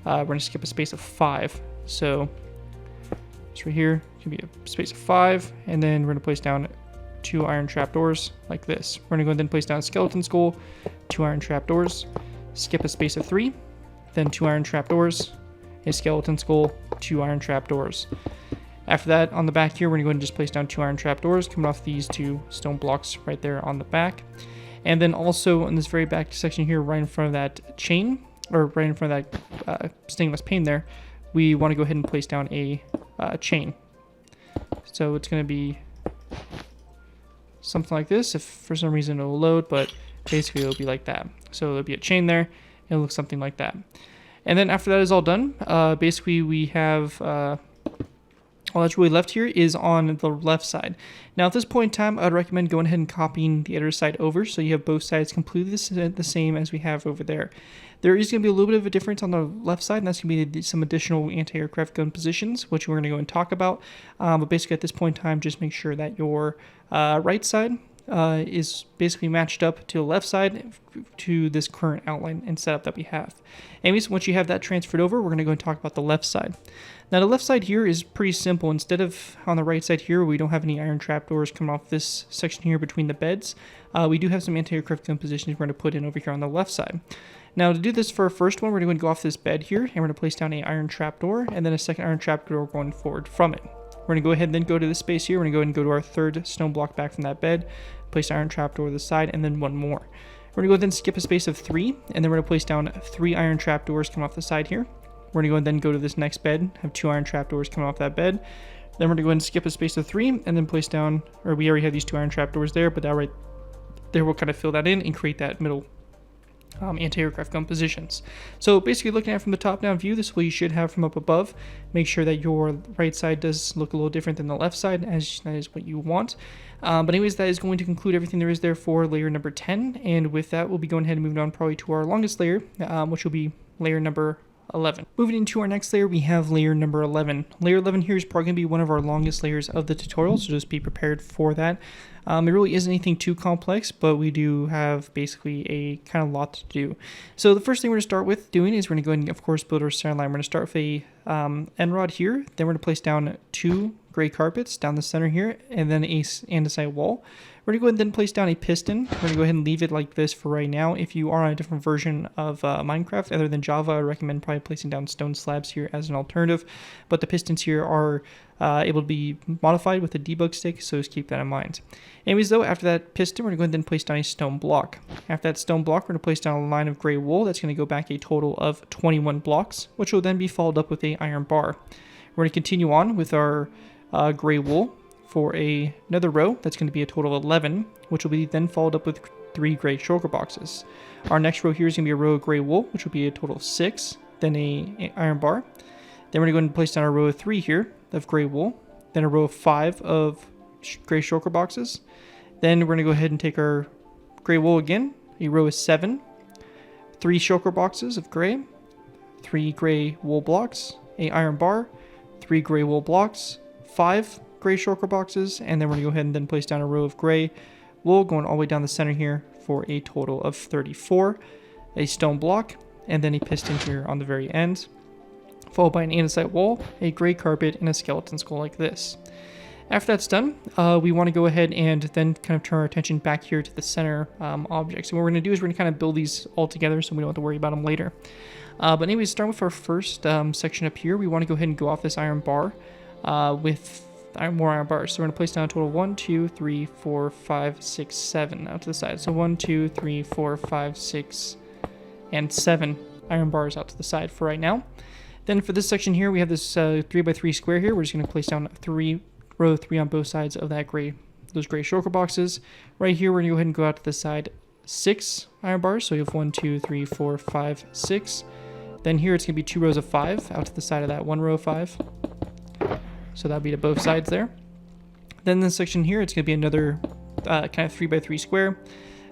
We're going to skip a space of 5. So it's right here. It can be a space of 5. And then we're going to place down 2 iron trapdoors like this. We're going to go and then place down a skeleton skull, 2 iron trapdoors, skip a space of 3, then 2 iron trapdoors, a skeleton skull, 2 iron trapdoors. After that, on the back here, we're going to go ahead and just place down 2 iron trapdoors coming off these 2 stone blocks right there on the back. And then also in this very back section here, right in front of that chain, or right in front of that stainless pane there, we want to go ahead and place down a chain. So it's going to be something like this. If for some reason it'll load, but basically it'll be like that. So there'll be a chain there. It'll look something like that. And then after that is all done, basically we have all that's really left here is on the left side. Now at this point in time, I'd recommend going ahead and copying the other side over so you have both sides completely the same as we have over there. There is going to be a little bit of a difference on the left side, and that's going to be some additional anti-aircraft gun positions, which we're going to go and talk about. But basically at this point in time, just make sure that your right side is basically matched up to the left side to this current outline and setup that we have. Anyways, once you have that transferred over, we're going to go and talk about the left side. Now the left side here is pretty simple. Instead of on the right side here, we don't have any iron trapdoors coming off this section here between the beds. We do have some anti-aircraft gun positions we're going to put in over here on the left side. Now to do this for our first one, we're going to go off this bed here, and we're going to place down an iron trapdoor, and then a second iron trapdoor going forward from it. We're going to go ahead and then go to this space here. We're going to go ahead and go to our third stone block back from that bed, place iron trapdoor to the side, and then one more. We're going to go ahead and skip a space of 3, and then we're going to place down 3 iron trapdoors coming off the side here. We're going to go ahead and then go to this next bed, have 2 iron trapdoors coming off that bed. Then we're going to go ahead and skip a space of 3, and then place down, or we already have these 2 iron trapdoors there, but that right there will kind of fill that in and create that middle anti-aircraft gun positions. So basically looking at it from the top-down view, this is what you should have from up above. Make sure that your right side does look a little different than the left side, as that is what you want. But anyways, that is going to conclude everything there is there for layer number 10. And with that, we'll be going ahead and moving on probably to our longest layer, which will be layer number 11. Moving into our next layer, we have layer number 11. Layer 11 here is probably going to be one of our longest layers of the tutorial, so just be prepared for that. It really isn't anything too complex, but we do have basically a kind of lot to do. So the first thing we're going to start with doing is we're going to go ahead and, of course, build our center line. We're going to start with a end rod here, then we're going to place down 2 gray carpets down the center here, and then a andesite wall. We're going to go ahead and then place down a piston. We're going to go ahead and leave it like this for right now. If you are on a different version of Minecraft other than Java, I recommend probably placing down stone slabs here as an alternative. But the pistons here are able to be modified with a debug stick, so just keep that in mind. Anyways, though, after that piston, we're going to go ahead and then place down a stone block. After that stone block, we're going to place down a line of gray wool. That's going to go back a total of 21 blocks, which will then be followed up with a iron bar. We're going to continue on with our gray wool for another row. That's going to be a total of 11, which will be then followed up with 3 gray shulker boxes. Our next row here is going to be a row of gray wool, which will be a total of 6, then a iron bar. Then we're going to go and place down a row of 3 here of gray wool, then a row of 5 of gray shulker boxes. Then we're going to go ahead and take our gray wool again, a row of 7, 3 shulker boxes of gray, 3 gray wool blocks, a iron bar, 3 gray wool blocks, 5 gray shulker boxes, and then we're going to go ahead and then place down a row of gray wool going all the way down the center here for a total of 34, a stone block, and then a piston here on the very end, followed by an andesite wall, a gray carpet, and a skeleton skull like this. After that's done, we want to go ahead and then kind of turn our attention back here to the center objects. And what we're going to do is we're going to kind of build these all together so we don't have to worry about them later. But anyways, start with our first section up here. We want to go ahead and go off this iron bar with more iron bars. So we're going to place down a total of 1, 2, 3, 4, 5, 6, 7 out to the side. So 1, 2, 3, 4, 5, 6, and 7 iron bars out to the side for right now. Then for this section here, we have this 3x3 square here. We're just going to place down row 3 on both sides of that those gray shulker boxes. Right here, we're going to go ahead and go out to the side 6 iron bars. So you have 1, 2, 3, 4, 5, 6. Then here it's going to be 2 rows of 5 out to the side of that 1 row of 5. So that'll be to both sides there. Then this section here, it's going to be another kind of 3x3 square.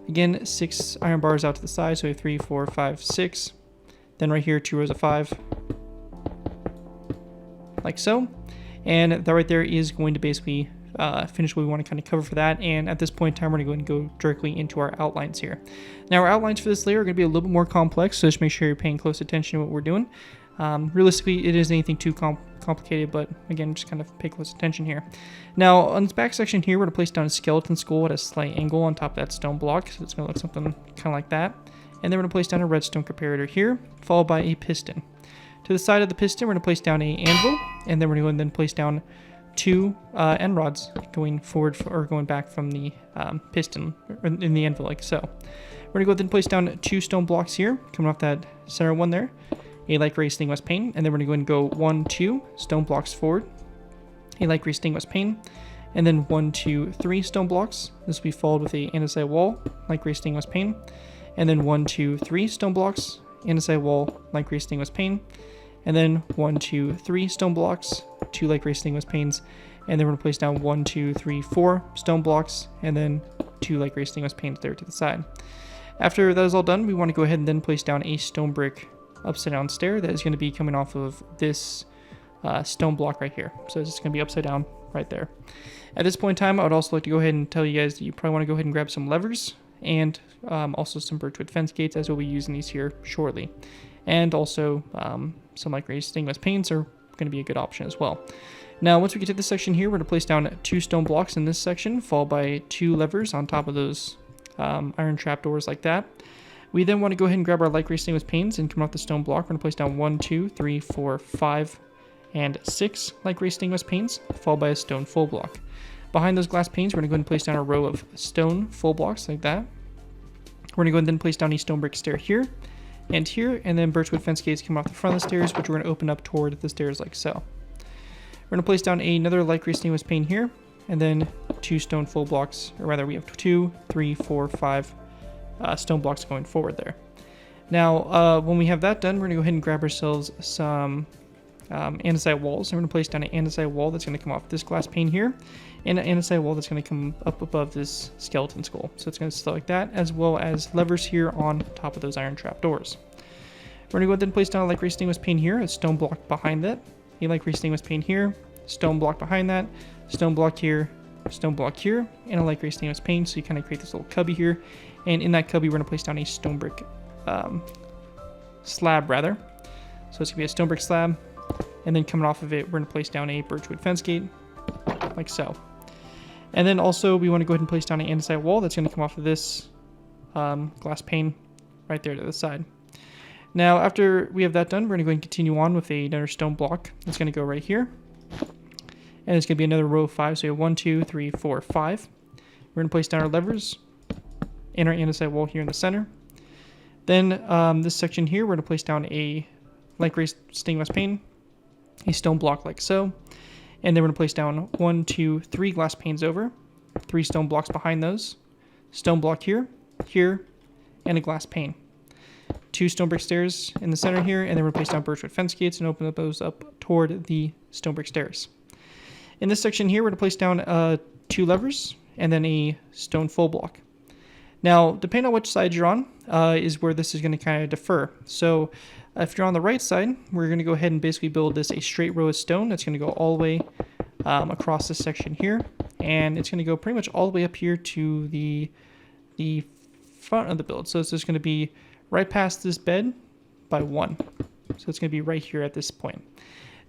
Again, 6 iron bars out to the side. So we have 3, 4, 5, 6. Then right here, 2 rows of 5. Like so. And that right there is going to basically finish what we want to kind of cover for that. And at this point in time, we're going to go and go directly into our outlines here. Now, our outlines for this layer are going to be a little bit more complex, so just make sure you're paying close attention to what we're doing. Realistically, it isn't anything too complicated, but again, just kind of pay close attention here. Now, on this back section here, we're going to place down a skeleton skull at a slight angle on top of that stone block, so it's going to look something kind of like that. And then we're going to place down a redstone comparator here, followed by a piston. To the side of the piston, we're going to place down an anvil, and then we're going to then place down 2 end rods going forward or going back from the piston in the anvil, like so. We're going to go ahead and place down 2 stone blocks here, coming off that center one there, a light gray stained glass pane, and then we're going to go ahead and go 1, 2 stone blocks forward, a light gray stained glass pane, and then 1, 2, 3 stone blocks. This will be followed with a andesite wall, light gray stained glass pane, and then 1, 2, 3 stone blocks, andesite wall, light gray stained glass pane, and then 1, 2, 3 stone blocks, 2 light gray stained glass panes, and then we're going to place down 1, 2, 3, 4 stone blocks, and then 2 light gray stained glass panes there to the side. After that is all done, we want to go ahead and then place down a stone brick upside down stair that is going to be coming off of this stone block right here. So it's just going to be upside down right there. At this point in time, I would also like to go ahead and tell you guys that you probably want to go ahead and grab some levers and also some birchwood fence gates, as we'll be using these here shortly. And also some light gray stained glass panes are going to be a good option as well. Now, once we get to this section here, we're going to place down 2 stone blocks in this section, followed by 2 levers on top of those iron trapdoors like that. We then want to go ahead and grab our light gray stained glass panes and come off the stone block. We're going to place down 1, 2, 3, 4, 5, and 6 light gray stained glass panes, followed by a stone full block. Behind those glass panes, we're going to go ahead and place down a row of stone full blocks like that. We're going to go ahead and then place down a stone brick stair here, and then birchwood fence gates come off the front of the stairs, which we're going to open up toward the stairs like so. We're going to place down another light gray stained glass pane here, and then 2 stone full blocks, or rather we have 2, 3, 4, 5 stone blocks going forward there. Now, when we have that done, we're going to go ahead and grab ourselves some andesite walls. I'm going to place down an andesite wall that's going to come off this glass pane here, and an andesite wall that's going to come up above this skeleton skull. So it's going to sit like that, as well as levers here on top of those iron trapdoors. We're going to go ahead and place down a light gray stained glass pane here, a stone block behind that, a light gray stained glass pane here, stone block behind that, stone block here, and a light gray stained glass pane. So you kind of create this little cubby here, and in that cubby we're going to place down a stone brick slab rather. So it's going to be a stone brick slab, and then coming off of it, we're going to place down a birchwood fence gate, like so. And then also, we want to go ahead and place down an andesite wall that's going to come off of this glass pane right there to the side. Now, after we have that done, we're going to go ahead and continue on with another stone block that's going to go right here. And it's going to be another row of 5, so we have 1, 2, 3, 4, 5. We're going to place down our levers and our andesite wall here in the center. Then this section here, we're going to place down a light gray stained glass pane, a stone block like so, and then we're going to place down 1, 2, 3 glass panes over, 3 stone blocks behind those, stone block here, and a glass pane. 2 stone brick stairs in the center here, and then we're going to place down birchwood fence gates and open up those up toward the stone brick stairs. In this section here, we're going to place down 2 levers and then a stone full block. Now, depending on which side you're on, is where this is going to kind of differ. So if you're on the right side, we're going to go ahead and basically build this a straight row of stone that's going to go all the way across this section here, and it's going to go pretty much all the way up here to the front of the build. So it's just going to be right past this bed by 1. So it's going to be right here at this point.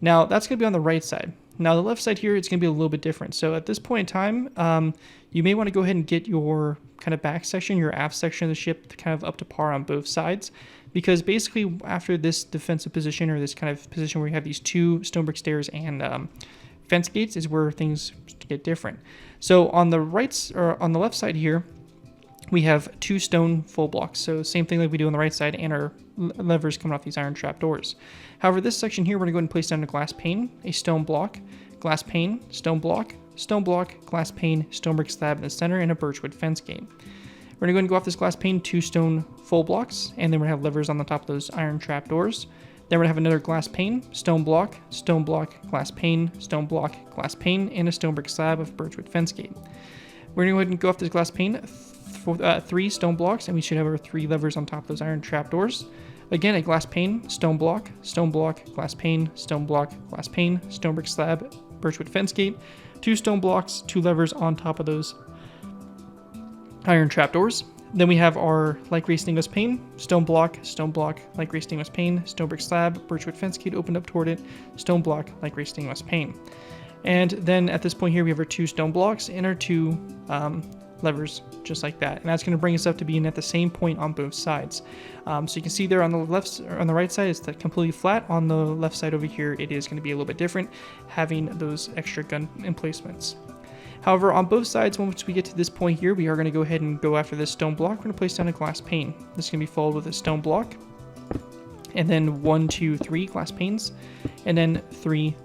Now, that's going to be on the right side. Now, the left side here, it's going to be a little bit different. So at this point in time, you may want to go ahead and get your kind of back section, your aft section of the ship kind of up to par on both sides. Because basically, after this defensive position, or this kind of position where you have these 2 stone brick stairs and fence gates, is where things get different. So on the right, or on the left side here, we have 2 stone full blocks. So same thing like we do on the right side, and our levers coming off these iron trap doors. However, this section here, we're going to go ahead and place down a glass pane, a stone block, glass pane, stone block, glass pane, stone brick slab in the center, and a birchwood fence gate. We're going to go ahead and go off this glass pane, 2 stone full blocks, and then we're going to have levers on the top of those iron trap doors. Then we're going to have another glass pane, stone block, glass pane, glass pane, and a stone brick slab of birchwood fence gate. We're going to go ahead and go off this glass pane, 3 stone blocks, and we should have our 3 levers on top of those iron trap doors. Again, a glass pane, stone block, glass pane, stone brick slab, birchwood fence gate, 2 stone blocks, 2 levers on top of those iron trapdoors. Then we have our light gray stained glass pane, stone block, light gray stained glass pane, stone brick slab, birchwood fence gate opened up toward it, stone block, light gray stained glass pane. And then at this point here, we have our 2 stone blocks and our 2 levers, just like that. And that's going to bring us up to being at the same point on both sides. So you can see there on the left, or on the right side, it's completely flat. On the left side over here, it is going to be a little bit different, having those extra gun emplacements. However, on both sides, once we get to this point here, we are going to go ahead and go after this stone block. We're going to place down a glass pane. This is going to be followed with a stone block, and then 1, 2, 3 glass panes, and then 3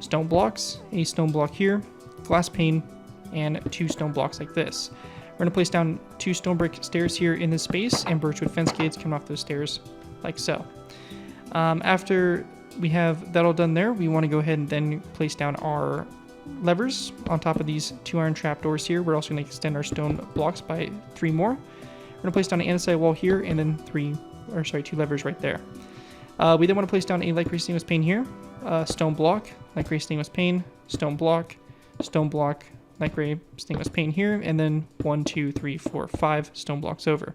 stone blocks, a stone block here, glass pane, and 2 stone blocks like this. We're going to place down 2 stone brick stairs here in this space and birchwood fence gates coming off those stairs like so. After we have that all done there, we want to go ahead and then place down our levers on top of these 2 iron trapdoors here. We're also going to extend our stone blocks by 3 more. We're going to place down an andesite wall here and then 2 levers right there. We then want to place down a light gray stainless pane here, stone block, light gray stainless pane, stone block, light gray stainless pane here, and then 1, 2, 3, 4, 5 stone blocks over.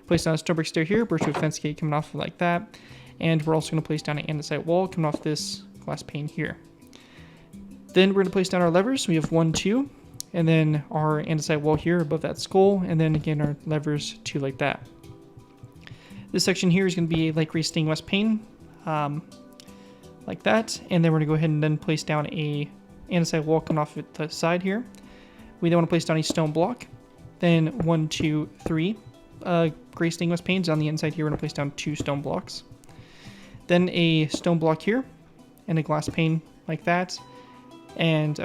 Place down a stone brick stair here, birchwood fence gate coming off like that, and we're also going to place down an andesite wall coming off this glass pane here. Then we're going to place down our levers. We have 1, 2, and then our andesite wall here above that skull, and then again our levers 2 like that. This section here is going to be a light gray stainless pane, like that, and then we're going to go ahead and then place down a andesite wall coming off at the side here. We then want to place down a stone block, then 1, 2, 3 gray stainless panes on the inside here. We're going to place down 2 stone blocks, then a stone block here, and a glass pane like that. It's going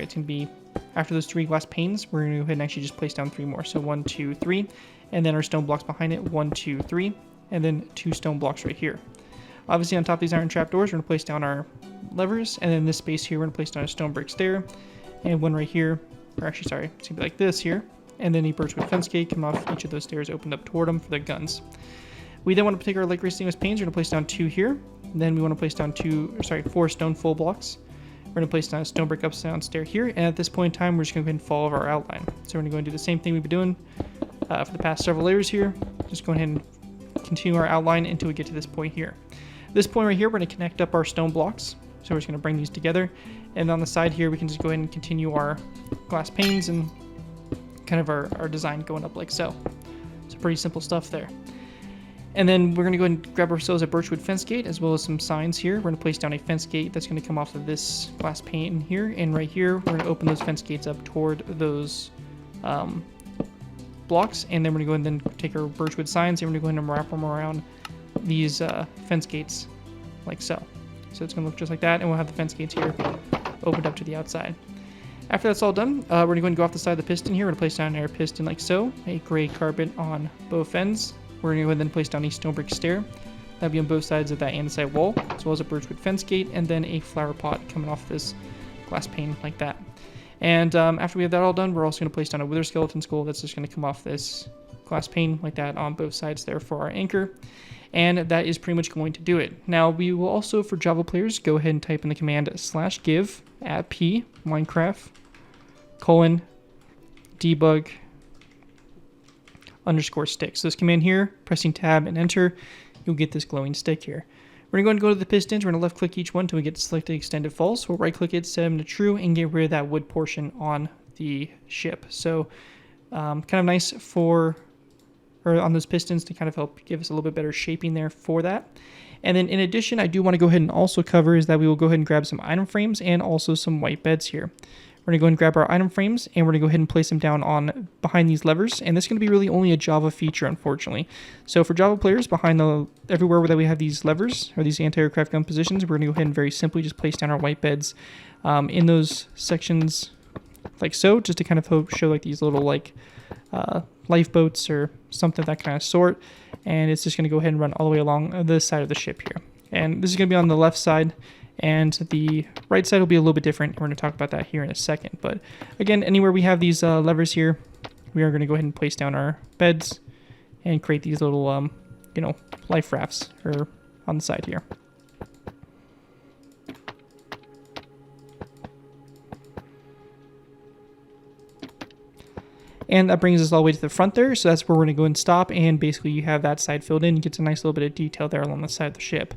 to be after those 3 glass panes, we're going to go ahead and actually just place down 3 more. So 1, 2, 3, and then our stone blocks behind it, 1, 2, 3, and then 2 stone blocks right here. Obviously on top of these iron trapdoors, we're going to place down our levers, and then this space here, we're going to place down a stone brick stair, and one right here, it's going to be like this here, and then a birchwood fence gate coming off each of those stairs opened up toward them for the guns. We then want to take our light gray stainless panes, we're going to place down 2 here, and then we want to place down 4 stone full blocks. We're going to place down a stone brick upside down stair here, and at this point in time, we're just going to go ahead and follow our outline. So we're going to go and do the same thing we've been doing for the past several layers here. Just go ahead and continue our outline until we get to this point here. This point right here, we're going to connect up our stone blocks. So we're just going to bring these together, and on the side here, we can just go ahead and continue our glass panes and kind of our design going up like so. So pretty simple stuff there. And then we're going to go ahead and grab ourselves a birchwood fence gate as well as some signs here. We're going to place down a fence gate that's going to come off of this glass pane here. And right here, we're going to open those fence gates up toward those blocks. And then we're going to go ahead and then take our birchwood signs and we're going to go ahead and wrap them around these fence gates like so. So it's going to look just like that. And we'll have the fence gates here opened up to the outside. After that's all done, we're going to go and go off the side of the piston here. We're going to place down an air piston like so. A gray carpet on both ends. We're going to go ahead and place down a stone brick stair. That'll be on both sides of that andesite wall, as well as a birchwood fence gate, and then a flower pot coming off this glass pane like that. And after we have that all done, we're also going to place down a wither skeleton skull that's just going to come off this glass pane like that on both sides there for our anchor. And that is pretty much going to do it. Now, we will also, for Java players, go ahead and type in the command /give @p Minecraft :debug _stick. So this command here, pressing tab and enter, you'll get this glowing stick here. We're going to go to the pistons. We're going to left click each one until we get selected extended false. We'll right click it, set them to true, and get rid of that wood portion on the ship. So kind of nice on those pistons to kind of help give us a little bit better shaping there for that. And then in addition, I do want to go ahead and also cover is that we will go ahead and grab some item frames and also some white beds here. We're going to go ahead and grab our item frames and we're going to go ahead and place them down on behind these levers. And this is going to be really only a Java feature, unfortunately. So for Java players, everywhere that we have these levers or these anti-aircraft gun positions, we're going to go ahead and very simply just place down our white beds in those sections like so, just to kind of show like these little like lifeboats or something of that kind of sort. And it's just going to go ahead and run all the way along this side of the ship here. And this is going to be on the left side. And the right side will be a little bit different. We're going to talk about that here in a second. But again, anywhere we have these levers here, we are going to go ahead and place down our beds and create these little, life rafts on the side here. And that brings us all the way to the front there. So that's where we're going to go and stop. And basically you have that side filled in. You get a nice little bit of detail there along the side of the ship.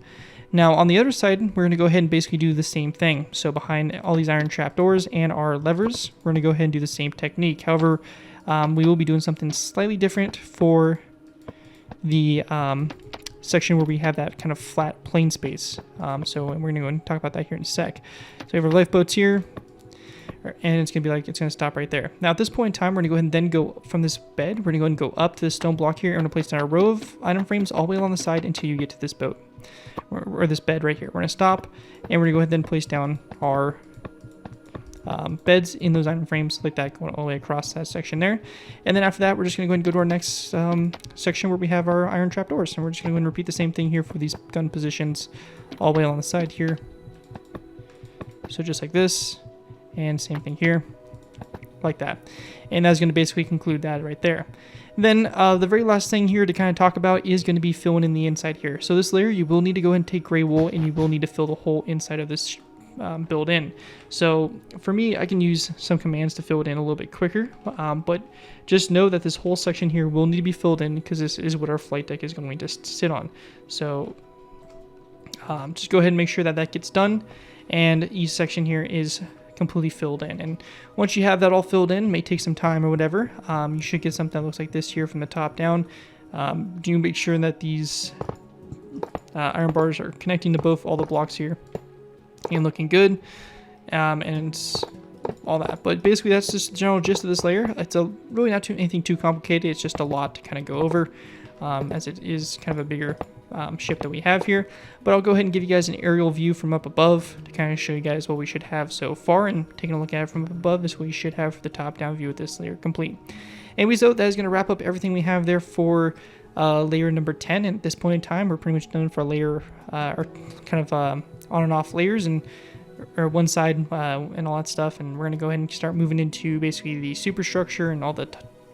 Now on the other side, we're going to go ahead and basically do the same thing. So behind all these iron trapdoors and our levers, we're going to go ahead and do the same technique. However, we will be doing something slightly different for the section where we have that kind of flat plane space. So we're going to go and talk about that here in a sec. So we have our lifeboats here. And it's going to stop right there. Now at this point in time, we're going to go ahead and then go from this bed. We're going to go ahead and go up to this stone block here. And we're going to place down a row of item frames all the way along the side until you get to this boat. or this bed right here. We're going to stop, and we're going to go ahead and then place down our beds in those iron frames like that, going all the way across that section there. And then after that, we're just going to go ahead and go to our next section where we have our iron trapdoors. And we're just going to go and repeat the same thing here for these gun positions all the way along the side here. So just like this, and same thing here, like that. And that's going to basically conclude that right there. Then the very last thing here to kind of talk about is going to be filling in the inside here. So this layer, you will need to go ahead and take gray wool, and you will need to fill the whole inside of this build in. So for me, I can use some commands to fill it in a little bit quicker, but just know that this whole section here will need to be filled in because this is what our flight deck is going to sit on. So just go ahead and make sure that that gets done, and each section here is completely filled in. And once you have that all filled in, it may take some time or whatever, you should get something that looks like this here from the top down. Do make sure that these iron bars are connecting to both all the blocks here and looking good, and all that. But basically that's just the general gist of this layer. It's really not anything too complicated. It's just a lot to kind of go over, as it is kind of a bigger ship that we have here. But I'll go ahead and give you guys an aerial view from up above to kind of show you guys what we should have so far. And taking a look at it from up above, this is what you should have for the top down view with this layer complete. Anyways, though, that is going to wrap up everything we have there for layer number 10. And at this point in time, we're pretty much done for layer or kind of on and off layers, and or one side and all that stuff. And we're going to go ahead and start moving into basically the superstructure and all the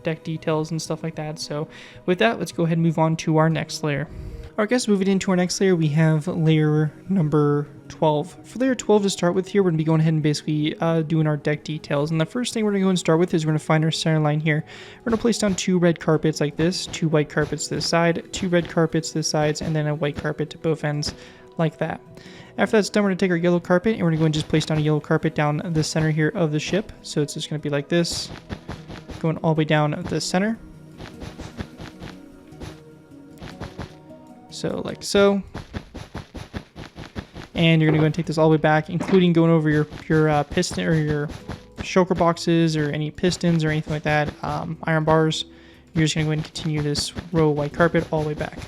deck details and stuff like that. So with that, let's go ahead and move on to our next layer. Alright guys, moving into our next layer, we have layer number 12. For layer 12 to start with here, we're going to be going ahead and basically doing our deck details. And the first thing we're going to go and start with is we're going to find our center line here. We're going to place down 2 red carpets like this, 2 white carpets to the side, 2 red carpets to the sides, and then a white carpet to both ends like that. After that's done, we're going to take our yellow carpet, and we're going to go and just place down a yellow carpet down the center here of the ship. So it's just going to be like this, going all the way down the center. So like so. And you're going to go and take this all the way back, including going over your piston or your choker boxes or any pistons or anything like that, iron bars. You're just going to go ahead and continue this row of white carpet all the way back.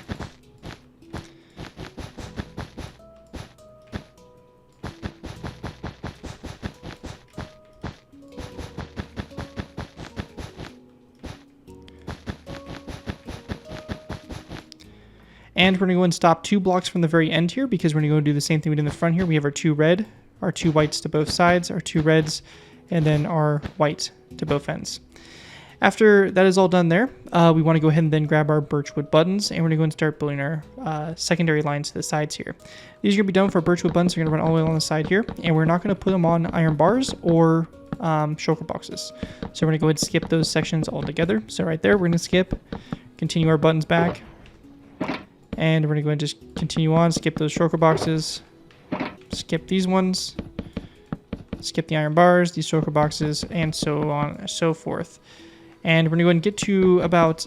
And we're going to go and stop 2 blocks from the very end here because we're going to go and do the same thing we did in the front here. We have our 2 red, our 2 whites to both sides, our 2 reds, and then our white to both ends. After that is all done there, we want to go ahead and then grab our birchwood buttons, and we're going to go and start building our secondary lines to the sides here. These are going to be done for birchwood buttons. We're going to run all the way along the side here, and we're not going to put them on iron bars or choker boxes. So we're going to go ahead and skip those sections altogether. So right there, we're going to skip, continue our buttons back. And we're going to go and just continue on, skip those choker boxes, skip these ones, skip the iron bars, these choker boxes, and so on and so forth. And we're going to go ahead and get to about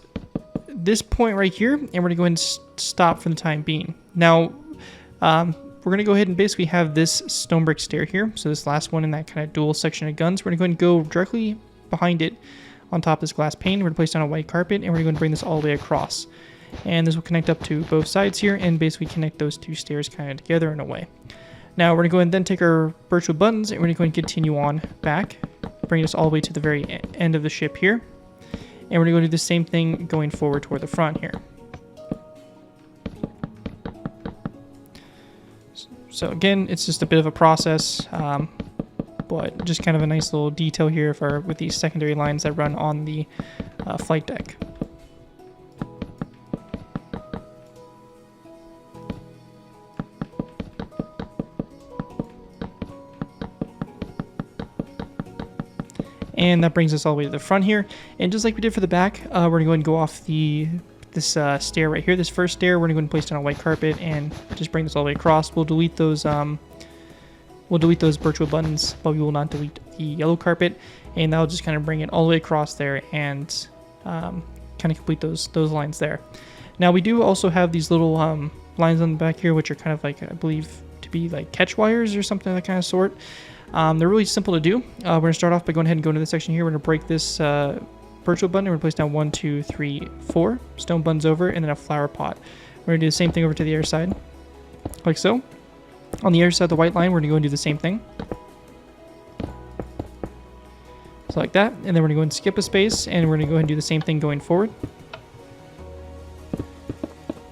this point right here, and we're going to go ahead and stop for the time being. Now, we're going to go ahead and basically have this stone brick stair here. So this last one in that kind of dual section of guns, we're going to go ahead and go directly behind it on top of this glass pane. We're going to place down a white carpet, and we're going to go and bring this all the way across. And this will connect up to both sides here and basically connect those 2 stairs kind of together in a way. Now we're going to go ahead and then take our birchwood buttons, and we're going to go and continue on back, bring us all the way to the very end of the ship here. And we're going to go do the same thing going forward toward the front here. So again, it's just a bit of a process, but just kind of a nice little detail here with these secondary lines that run on the flight deck. And that brings us all the way to the front here. And just like we did for the back, we're going to go and go off this stair right here. This first stair, we're going to go and place down a white carpet and just bring this all the way across. We'll delete those birchwood buttons, but we will not delete the yellow carpet. And that'll just kind of bring it all the way across there and kind of complete those lines there. Now we do also have these little lines on the back here, which are kind of like, I believe, to be like catch wires or something of that kind of sort. They're really simple to do. We're going to start off by going ahead and going to this section here. We're going to break this birchwood button. We're going to place down 1, 2, 3, 4 stone buttons over, and then a flower pot. We're going to do the same thing over to the other side. like so. On the other side of the white line, we're going to go and do the same thing. So like that, and then we're going to go and skip a space, and we're going to go ahead and do the same thing going forward.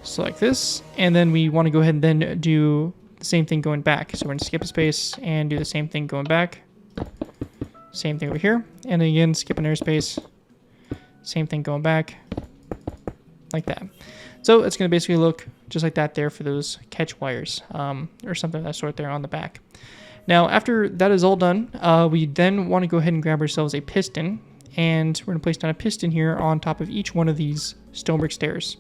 So like this, and then we want to go ahead and then do the same thing going back. So we're going to skip a space and do the same thing going back. Same thing over here, and then again skip an airspace. Same thing going back, like that. So it's going to basically look just like that there for those catch wires, or something of that sort there on the back. Now, after that is all done, we then want to go ahead and grab ourselves a piston, and we're going to place down a piston here on top of each one of these stone brick stairs.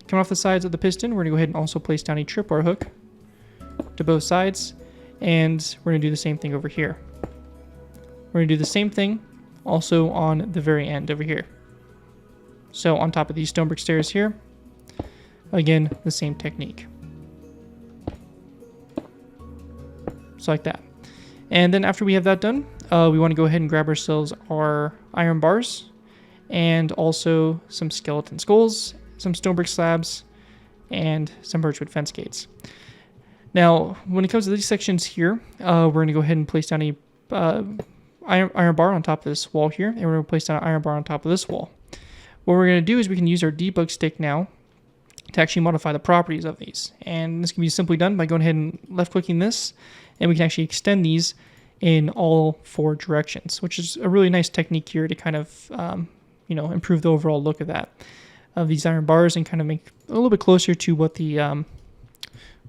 Coming off the sides of the piston, we're going to go ahead and also place down a tripwire hook to both sides, and we're going to do the same thing over here. We're going to do the same thing also on the very end over here. So on top of these stone brick stairs here, again, the same technique. So like that. And then after we have that done, we want to go ahead and grab ourselves our iron bars and also some skeleton skulls, some stone brick slabs, and some birchwood fence gates. Now, when it comes to these sections here, we're going to go ahead and place down a iron bar on top of this wall here, and we're going to place down an iron bar on top of this wall. What we're going to do is we can use our debug stick now to actually modify the properties of these. And this can be simply done by going ahead and left-clicking this, and we can actually extend these in all 4 directions, which is a really nice technique here to kind of, improve the overall look of these iron bars and kind of make a little bit closer to what the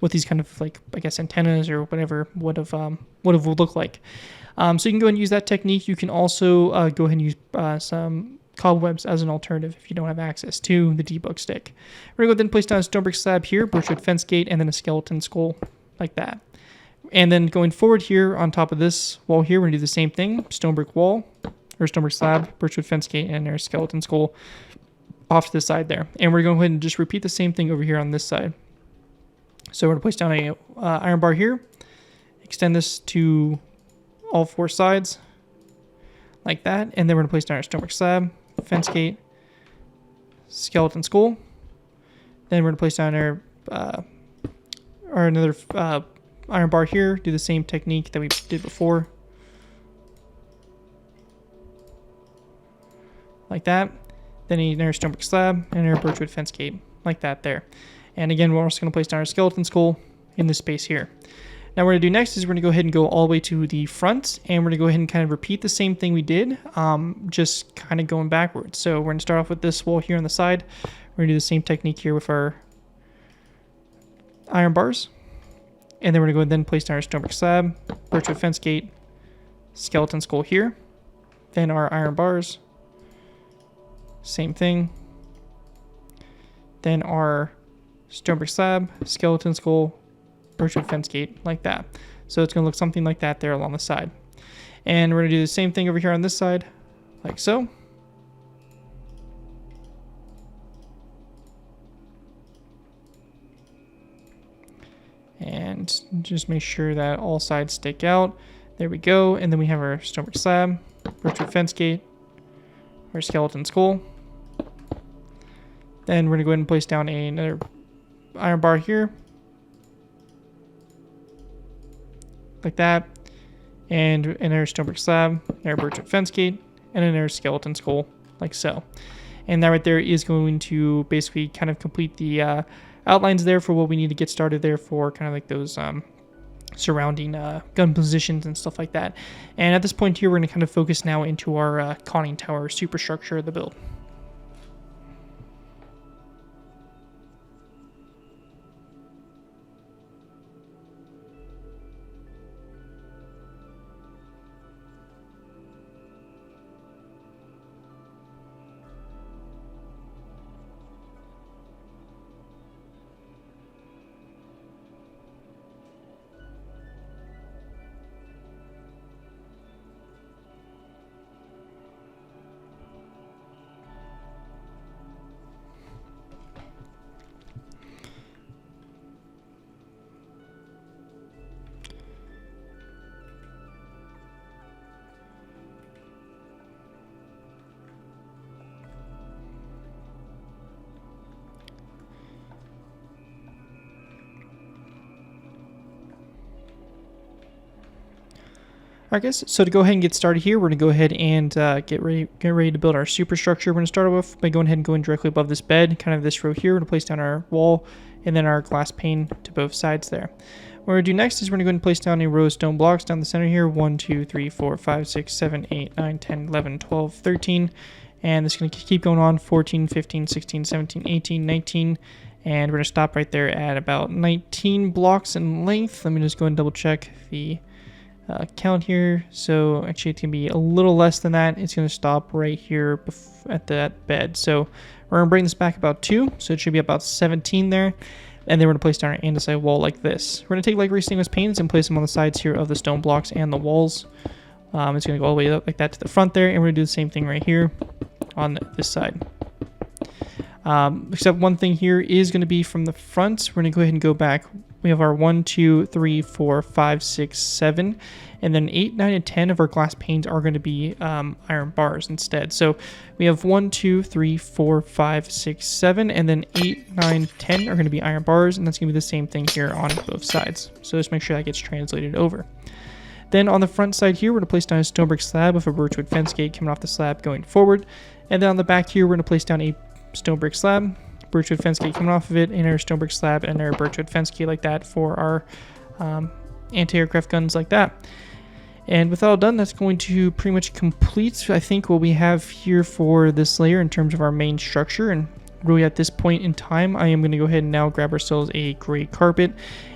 what these kind of like, I guess, antennas or whatever would have looked like. So you can go ahead and use that technique. You can also go ahead and use some cobwebs as an alternative if you don't have access to the debug stick. We're going to go ahead and place down a stone brick slab here, birchwood fence gate, and then a skeleton skull like that. And then going forward here on top of this wall here, we're going to do the same thing. Stone brick wall, or stone brick slab, birchwood fence gate, and our skeleton skull off to the side there. And we're going to go ahead and just repeat the same thing over here on this side. So we're going to place down a iron bar here, extend this to all 4 sides like that, and then we're going to place down our stone brick slab, fence gate, skeleton skull. Then we're going to place down our another iron bar here, do the same technique that we did before. Like that. Then another stone brick slab and our birchwood fence gate, like that there. And again, we're also going to place down our skeleton skull in this space here. Now what we're going to do next is we're going to go ahead and go all the way to the front, and we're going to go ahead and kind of repeat the same thing we did, just kind of going backwards. So we're going to start off with this wall here on the side. We're going to do the same technique here with our iron bars. And then we're going to go ahead and then place down our stone brick slab, birchwood fence gate, skeleton skull here. Then our iron bars. Same thing. Then our stone brick slab, skeleton skull, birchwood fence gate, like that. So it's going to look something like that there along the side. And we're going to do the same thing over here on this side, like so. And just make sure that all sides stick out. There we go. And then we have our stone brick slab, birchwood fence gate, our skeleton skull. Then we're going to go ahead and place down another iron bar here, like that, and another stone brick slab, another birchwood fence gate, and another skeleton skull, like so. And that right there is going to basically kind of complete the outlines there for what we need to get started there for kind of like those surrounding gun positions and stuff like that. And at this point here, we're going to kind of focus now into our conning tower superstructure of the build. Alright guys, so to go ahead and get started here, we're going to go ahead and get ready to build our superstructure. We're going to start off by going ahead and going directly above this bed, kind of this row here. We're going to place down our wall and then our glass pane to both sides there. What we're going to do next is we're going to go ahead and place down a row of stone blocks down the center here. 1, 2, 3, 4, 5, 6, 7, 8, 9, 10, 11, 12, 13. And this is going to keep going on 14, 15, 16, 17, 18, 19. And we're going to stop right there at about 19 blocks in length. Let me just go and double check the count here. So actually it's going to be a little less than that. It's going to stop right here at that bed. So we're going to bring this back about 2. So it should be about 17 there. And then we're going to place down our andesite wall like this. We're going to take Valkyrie stainless paints and place them on the sides here of the stone blocks and the walls. It's going to go all the way up like that to the front there. And we're going to do the same thing right here on this side. Except one thing here is going to be from the front. We're going to go ahead and go back. We have our 1, 2, 3, 4, 5, 6, 7, and then 8, 9, and 10 of our glass panes are going to be iron bars instead. So we have 1, 2, 3, 4, 5, 6, 7, and then 8, 9, 10 are going to be iron bars, and that's going to be the same thing here on both sides. So just make sure that gets translated over. Then on the front side here, we're going to place down a stone brick slab with a birchwood fence gate coming off the slab going forward. And then on the back here, we're going to place down a stone brick slab, birchwood fence gate coming off of it, and our stone brick slab and our birchwood fence gate like that for our anti-aircraft guns like that. And with that all done, that's going to pretty much complete, I think, what we have here for this layer in terms of our main structure. And really at this point in time, I am going to go ahead and now grab ourselves a gray carpet.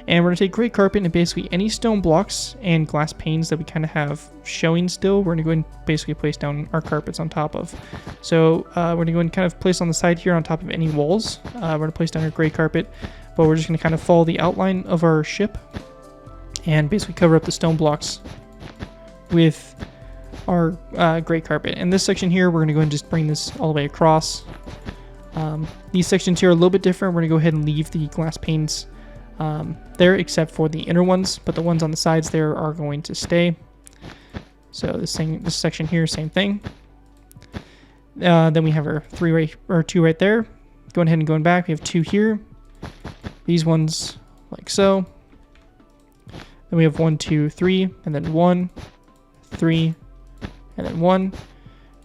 And we're going to take gray carpet and basically any stone blocks and glass panes that we kind of have showing still, we're going to go ahead and basically place down our carpets on top of. So we're going to go ahead and kind of place on the side here on top of any walls. We're going to place down our gray carpet, but we're just going to kind of follow the outline of our ship and basically cover up the stone blocks with our gray carpet. And this section here, we're going to go ahead and just bring this all the way across. These sections here are a little bit different. We're going to go ahead and leave the glass panes there except for the inner ones, but the ones on the sides there are going to stay. So this section here, same thing. Then we have our 2 right there. Going ahead and going back, we have 2 here. These ones like so. Then we have 1, 2, 3, and then 1, 3, and then 1,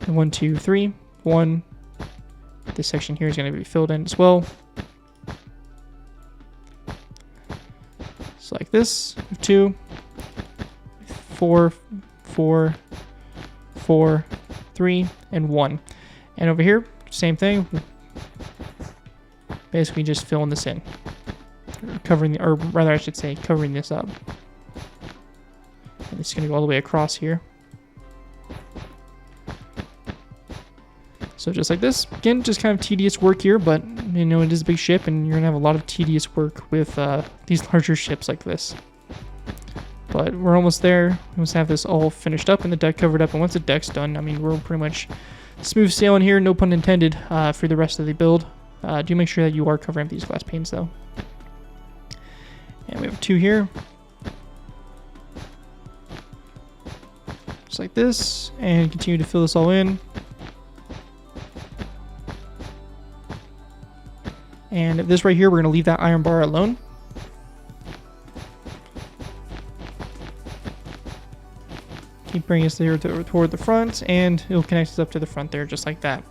and 1, 2, 3, 1. This section here is going to be filled in as well. So like this, 2, 4, 4, 4, 3, and 1. And over here, same thing. Basically just filling this in. Covering this up. And it's going to go all the way across here. So just like this, again, just kind of tedious work here, but you know, it is a big ship and you're gonna have a lot of tedious work with these larger ships like this. But we're almost there. We almost have this all finished up and the deck covered up. And once the deck's done, I mean, we're pretty much smooth sailing here, no pun intended, for the rest of the build. Do make sure that you are covering up these glass panes though. And we have 2 here. Just like this, and continue to fill this all in. And this right here, we're going to leave that iron bar alone. Keep bringing us there toward the front, and it'll connect us up to the front there, just like that.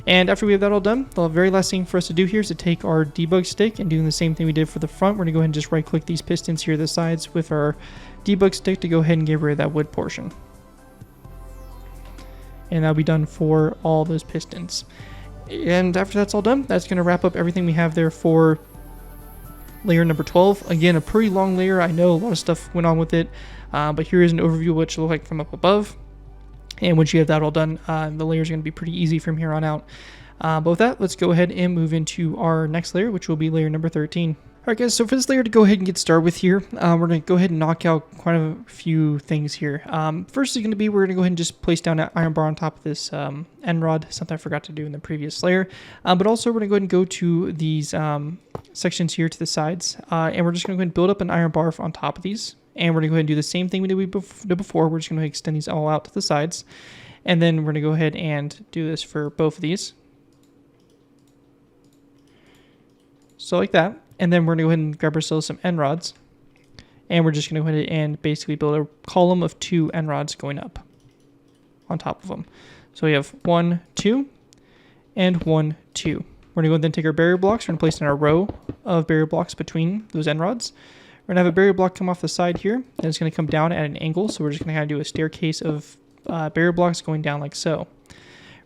And after we have that all done, the very last thing for us to do here is to take our debug stick and doing the same thing we did for the front. We're going to go ahead and just right-click these pistons here to the sides with our debug stick to go ahead and get rid of that wood portion. And that'll be done for all those pistons. And after that's all done, that's going to wrap up everything we have there for layer number 12. Again, a pretty long layer. I know a lot of stuff went on with it, but here is an overview of what it should look like from up above. And once you have that all done, the layers are going to be pretty easy from here on out. But with that, let's go ahead and move into our next layer, which will be layer number 13. Alright guys, so for this layer to go ahead and get started with here, we're going to go ahead and knock out quite a few things here. First is going to be, we're going to go ahead and just place down an iron bar on top of this end rod, something I forgot to do in the previous layer. But also we're going to go ahead and go to these sections here to the sides, and we're just going to go ahead and build up an iron bar on top of these. And we're going to go ahead and do the same thing we did before. We're just going to extend these all out to the sides. And then we're going to go ahead and do this for both of these. So like that. And then we're going to go ahead and grab ourselves some end rods. And we're just going to go ahead and basically build a column of 2 end rods going up on top of them. So we have 1, 2, and 1, 2. We're going to go ahead and take our barrier blocks. We're going to place in our row of barrier blocks between those end rods. We're going to have a barrier block come off the side here, and it's going to come down at an angle. So we're just going to kind of do a staircase of barrier blocks going down like so.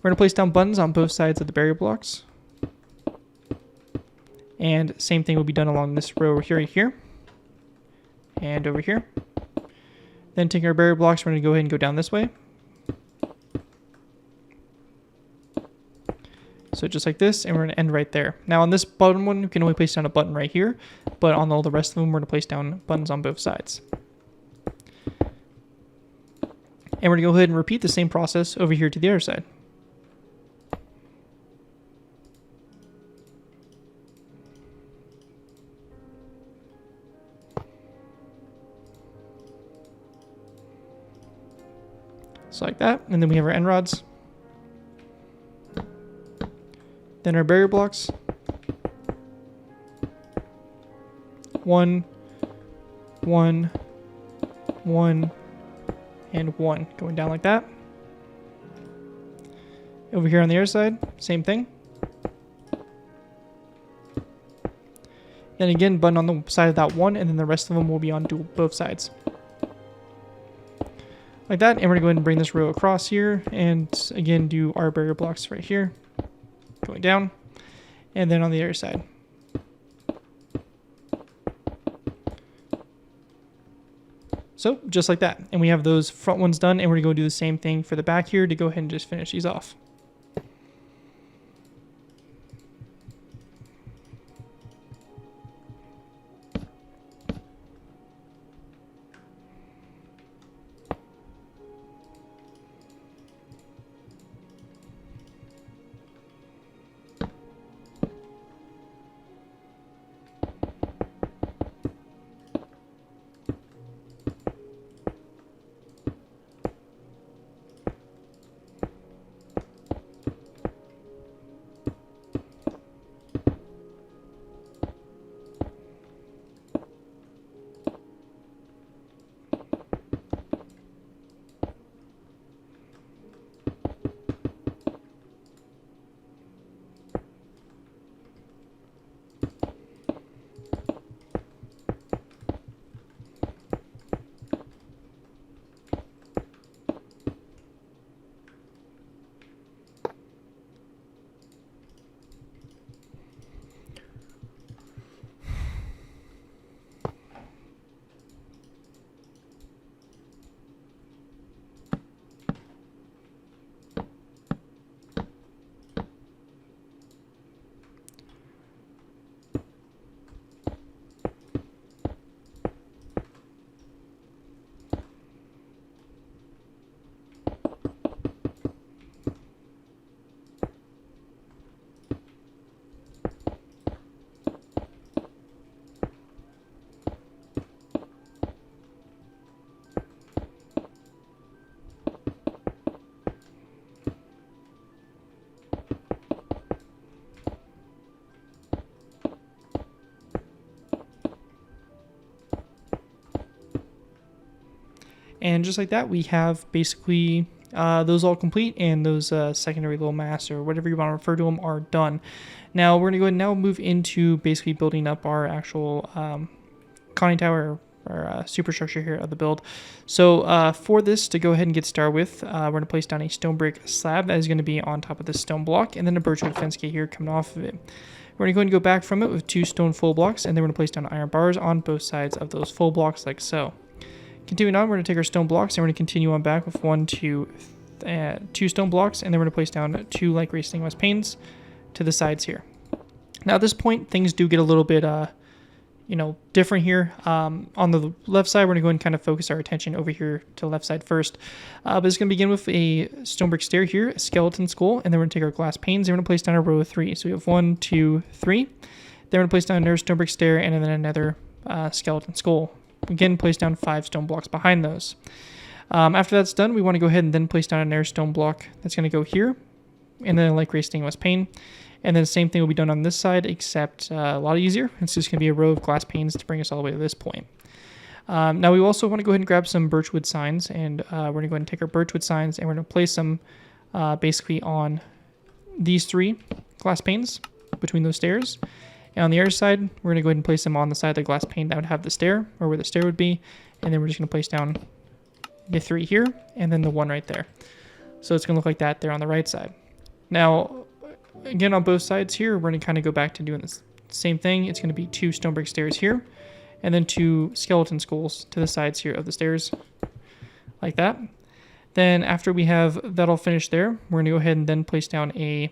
We're going to place down buttons on both sides of the barrier blocks. And same thing will be done along this row here, and over here. Then take our barrier blocks, we're going to go ahead and go down this way. So just like this, and we're going to end right there. Now on this bottom one, we can only place down a button right here, but on all the rest of them, we're going to place down buttons on both sides. And we're going to go ahead and repeat the same process over here to the other side. So like that, and then we have our end rods. Then our barrier blocks. 1, 1, 1, and 1. Going down like that. Over here on the other side, same thing. Then again, button on the side of that one, and then the rest of them will be on both sides. Like that, and we're going to go ahead and bring this row across here, and again do our barrier blocks right here, going down, and then on the other side. So just like that, and we have those front ones done, and we're going to go do the same thing for the back here to go ahead and just finish these off. And just like that, we have basically those all complete, and those secondary little masts, or whatever you want to refer to them, are done. Now we're going to go ahead and now move into basically building up our actual conning tower, or superstructure here of the build. So for this, to go ahead and get started with, we're going to place down a stone brick slab that is going to be on top of this stone block, and then a birchwood fence gate here coming off of it. We're going to go ahead and go back from it with 2 stone full blocks, and then we're going to place down iron bars on both sides of those full blocks like so. Continuing on, we're going to take our stone blocks, and we're going to continue on back with 2 stone blocks, and then we're going to place down 2 light gray stainless panes to the sides here. Now at this point, things do get a little bit different here. On the left side, we're going to go and kind of focus our attention over here to the left side first. But it's going to begin with a stone brick stair here, a skeleton skull, and then we're going to take our glass panes, and we're going to place down a row of 3. So we have 1, 2, 3. Then we're going to place down another stone brick stair, and then another skeleton skull. Again, place down 5 stone blocks behind those. After that's done, we want to go ahead and then place down another stone block that's going to go here, and then a light gray stainless pane. And then the same thing will be done on this side, except a lot easier. It's just going to be a row of glass panes to bring us all the way to this point. Now we also want to go ahead and grab some birchwood signs, and we're going to go ahead and take our birchwood signs and we're going to place them basically on these 3 glass panes between those stairs. And on the other side, we're going to go ahead and place them on the side of the glass pane that would have the stair, or where the stair would be. And then we're just going to place down the 3 here, and then the 1 right there. So it's going to look like that there on the right side. Now, again, on both sides here, we're going to kind of go back to doing the same thing. It's going to be 2 stone brick stairs here, and then 2 skeleton skulls to the sides here of the stairs, like that. Then after we have that all finished there, we're going to go ahead and then place down a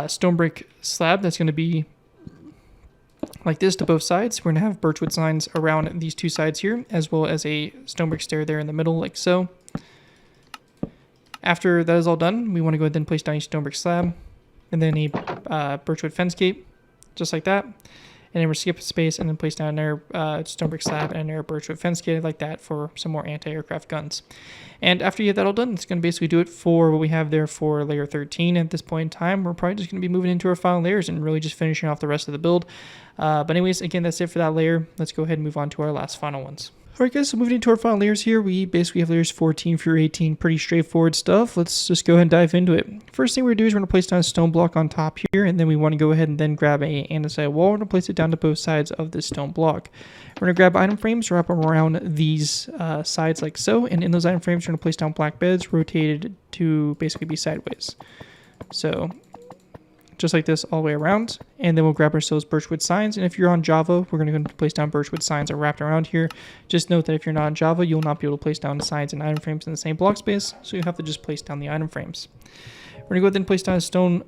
stone brick slab that's going to be like this to both sides. We're going to have birchwood signs around these 2 sides here, as well as a stone brick stair there in the middle, like so. After that is all done, we want to go ahead and place down a stone brick slab, and then a birchwood fence gate, just like that. And then we're skip space and then place down another stone brick slab and another birchwood fence gate like that for some more anti-aircraft guns. And after you get that all done, it's going to basically do it for what we have there for layer 13. At this point in time, we're probably just going to be moving into our final layers and really just finishing off the rest of the build. But anyways, again, that's it for that layer. Let's go ahead and move on to our last final ones. Alright guys, so moving into our final layers here, we basically have layers 14 through 18, pretty straightforward stuff. Let's just go ahead and dive into it. First thing we're going to do is we're going to place down a stone block on top here, and then we want to go ahead and then grab a andesite wall. We're going to place it down to both sides of this stone block. We're going to grab item frames, wrap them around these sides like so, and in those item frames we're going to place down black beds rotated to basically be sideways. So just like this all the way around, and then we'll grab ourselves birchwood signs. And if you're on Java, we're going to go and place down birchwood signs are wrapped around here. Just note that if you're not on Java, you'll not be able to place down signs and item frames in the same block space, so you have to just place down the item frames. We're going to go ahead and place down a stone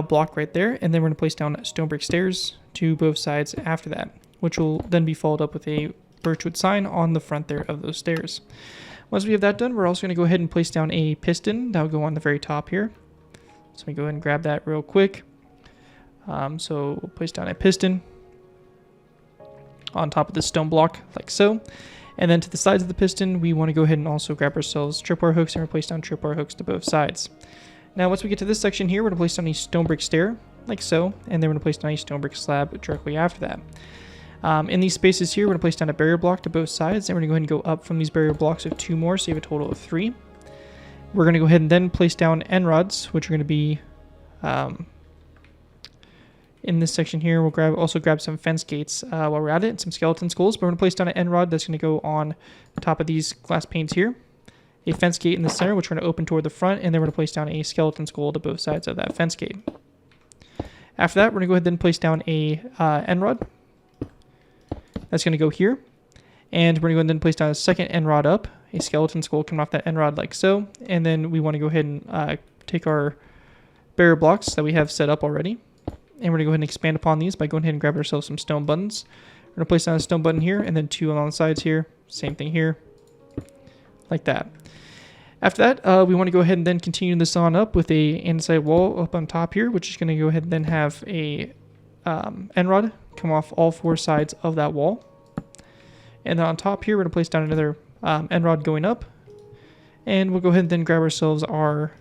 block right there, and then we're going to place down stone brick stairs to both sides after that, which will then be followed up with a birchwood sign on the front there of those stairs. Once we have that done, we're also going to go ahead and place down a piston that will go on the very top here. So let me go ahead and grab that real quick. So we'll place down a piston on top of this stone block like so. And then to the sides of the piston, we want to go ahead and also grab ourselves tripwire hooks and replace down tripwire hooks to both sides. Now once we get to this section here, we're going to place down a stone brick stair like so, and then we're going to place down a stone brick slab directly after that. In these spaces here, we're going to place down a barrier block to both sides, and we're going to go ahead and go up from these barrier blocks of 2 more, so you have a total of 3. We're going to go ahead and then place down end rods, which are going to be in this section here. We'll also grab some fence gates while we're at it, and some skeleton skulls. But we're going to place down an end rod that's going to go on top of these glass panes here. A fence gate in the center, which we're going to open toward the front, and then we're going to place down a skeleton skull to both sides of that fence gate. After that, we're going to go ahead and place down a end rod. That's going to go here. And we're going to go ahead and place down a second end rod up, a skeleton skull coming off that end rod like so. And then we want to go ahead and take our barrier blocks that we have set up already, and we're going to go ahead and expand upon these by going ahead and grabbing ourselves some stone buttons. We're going to place down a stone button here, and then 2 along the sides here. Same thing here, like that. After that, we want to go ahead and then continue this on up with a andesite wall up on top here, which is going to go ahead and then have a end rod come off all 4 sides of that wall. And then on top here, we're going to place down another end rod going up. And we'll go ahead and then grab ourselves our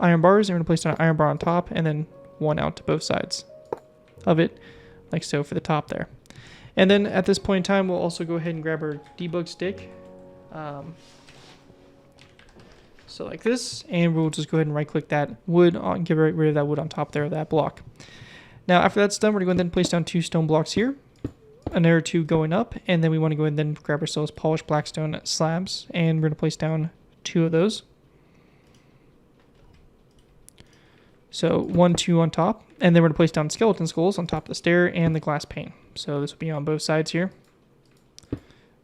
iron bars, and we're going to place down an iron bar on top, and then 1 out to both sides of it, like so for the top there. And then at this point in time, we'll also go ahead and grab our debug stick. So like this, and we'll just go ahead and right click that wood, get rid of that wood on top there of that block. Now after that's done, we're going to go ahead and place down 2 stone blocks here, another 2 going up, and then we want to go ahead and then grab ourselves polished blackstone slabs, and we're going to place down 2 of those. So 1, 2 on top, and then we're going to place down skeleton skulls on top of the stair and the glass pane. So this will be on both sides here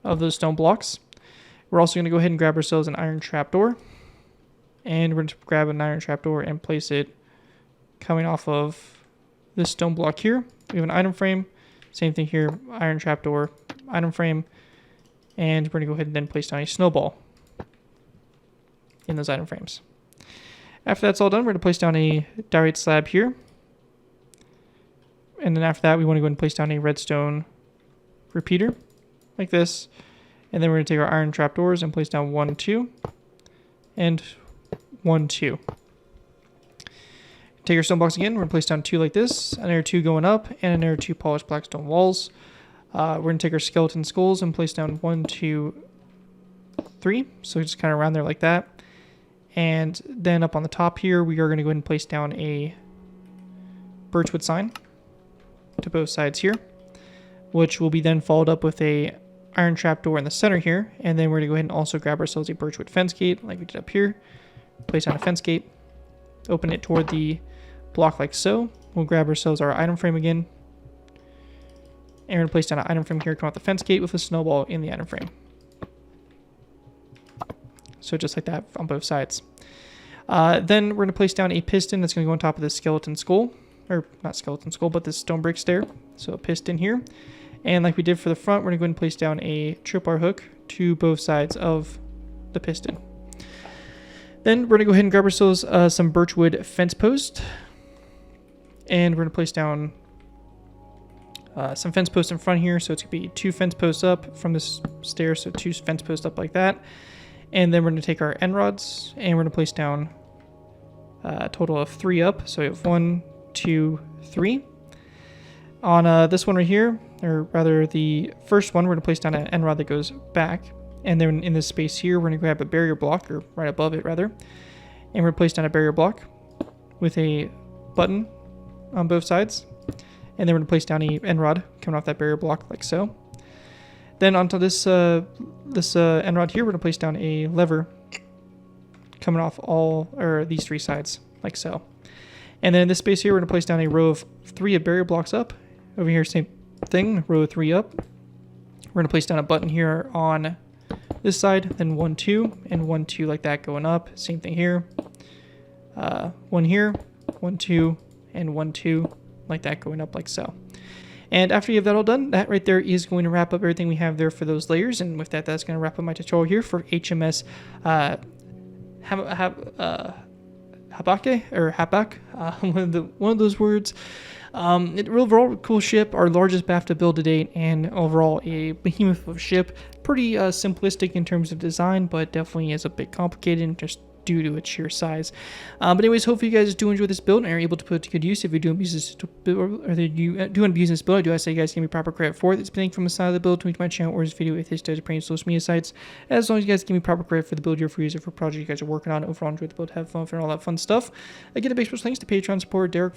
of those stone blocks. We're also going to go ahead and grab ourselves an iron trapdoor, and we're going to grab an iron trapdoor and place it coming off of this stone block here. We have an item frame, same thing here, iron trapdoor, item frame, and we're going to go ahead and then place down a snowball in those item frames. After that's all done, we're going to place down a diorite slab here. And then after that, we want to go ahead and place down a redstone repeater, like this. And then we're going to take our iron trapdoors and place down 1, 2, and 1, 2. Take our stone blocks again, we're going to place down 2 like this, another 2 going up, and another 2 polished blackstone walls. We're going to take our skeleton skulls and place down 1, 2, 3. So just kind of around there like that. And then up on the top here, we are going to go ahead and place down a birchwood sign to both sides here, which will be then followed up with a iron trapdoor in the center here. And then we're going to go ahead and also grab ourselves a birchwood fence gate like we did up here. Place down a fence gate, open it toward the block like so. We'll grab ourselves our item frame again. And we're going to place down an item frame here, come out the fence gate with a snowball in the item frame. So just like that on both sides. Then we're going to place down a piston that's going to go on top of this skeleton skull. Or not skeleton skull, but this stone brick stair. So a piston here. And like we did for the front, we're going to go ahead and place down a tripwire hook to both sides of the piston. Then we're going to go ahead and grab ourselves some birchwood fence post. And we're going to place down some fence posts in front here. So it's going to be 2 fence posts up from this stair. So 2 fence posts up like that. And then we're going to take our end rods and we're going to place down a total of 3 up. So we have 1, 2, 3. On this one right here, or rather the first one, we're going to place down an end rod that goes back. And then in this space here, we're going to grab a barrier block, or right above it rather. And we're going to place down a barrier block with a button on both sides. And then we're going to place down a end rod coming off that barrier block like so. Then onto this end rod here, we're going to place down a lever coming off these 3 sides, like so. And then in this space here, we're going to place down a row of 3 barrier blocks up. Over here, same thing, row of 3 up. We're going to place down a button here on this side, then 1, 2, and 1, 2 like that going up. Same thing here. 1 here, 1, 2, and 1, 2 like that going up like so. And after you have that all done, that right there is going to wrap up everything we have there for those layers. And with that, that's going to wrap up my tutorial here for HMS Habakkuk, one of those words. Overall, cool ship, our largest BAFTA build to date, and overall a behemoth of a ship. Pretty simplistic in terms of design, but definitely is a bit complicated and just due to its sheer size. But anyways, hopefully you guys do enjoy this build and are able to put it to good use. If you do abuse this build, or you do abuse this build, I do ask that you guys give me proper credit for it. It's been from the side of the build to my channel or this video with his studies playing social media sites. As long as you guys give me proper credit for the build you're for user for project you guys are working on, overall enjoy the build, have fun and all that fun stuff. Again, a big special thanks to Patreon supporter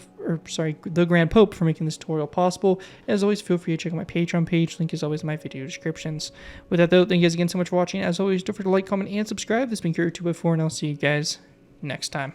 the Grand Pope for making this tutorial possible. As always, feel free to check out my Patreon page. Link is always in my video descriptions. With that though, thank you guys again so much for watching. As always, don't forget to like, comment, and subscribe. This has been Cure2x4, and I'll see you guys next time.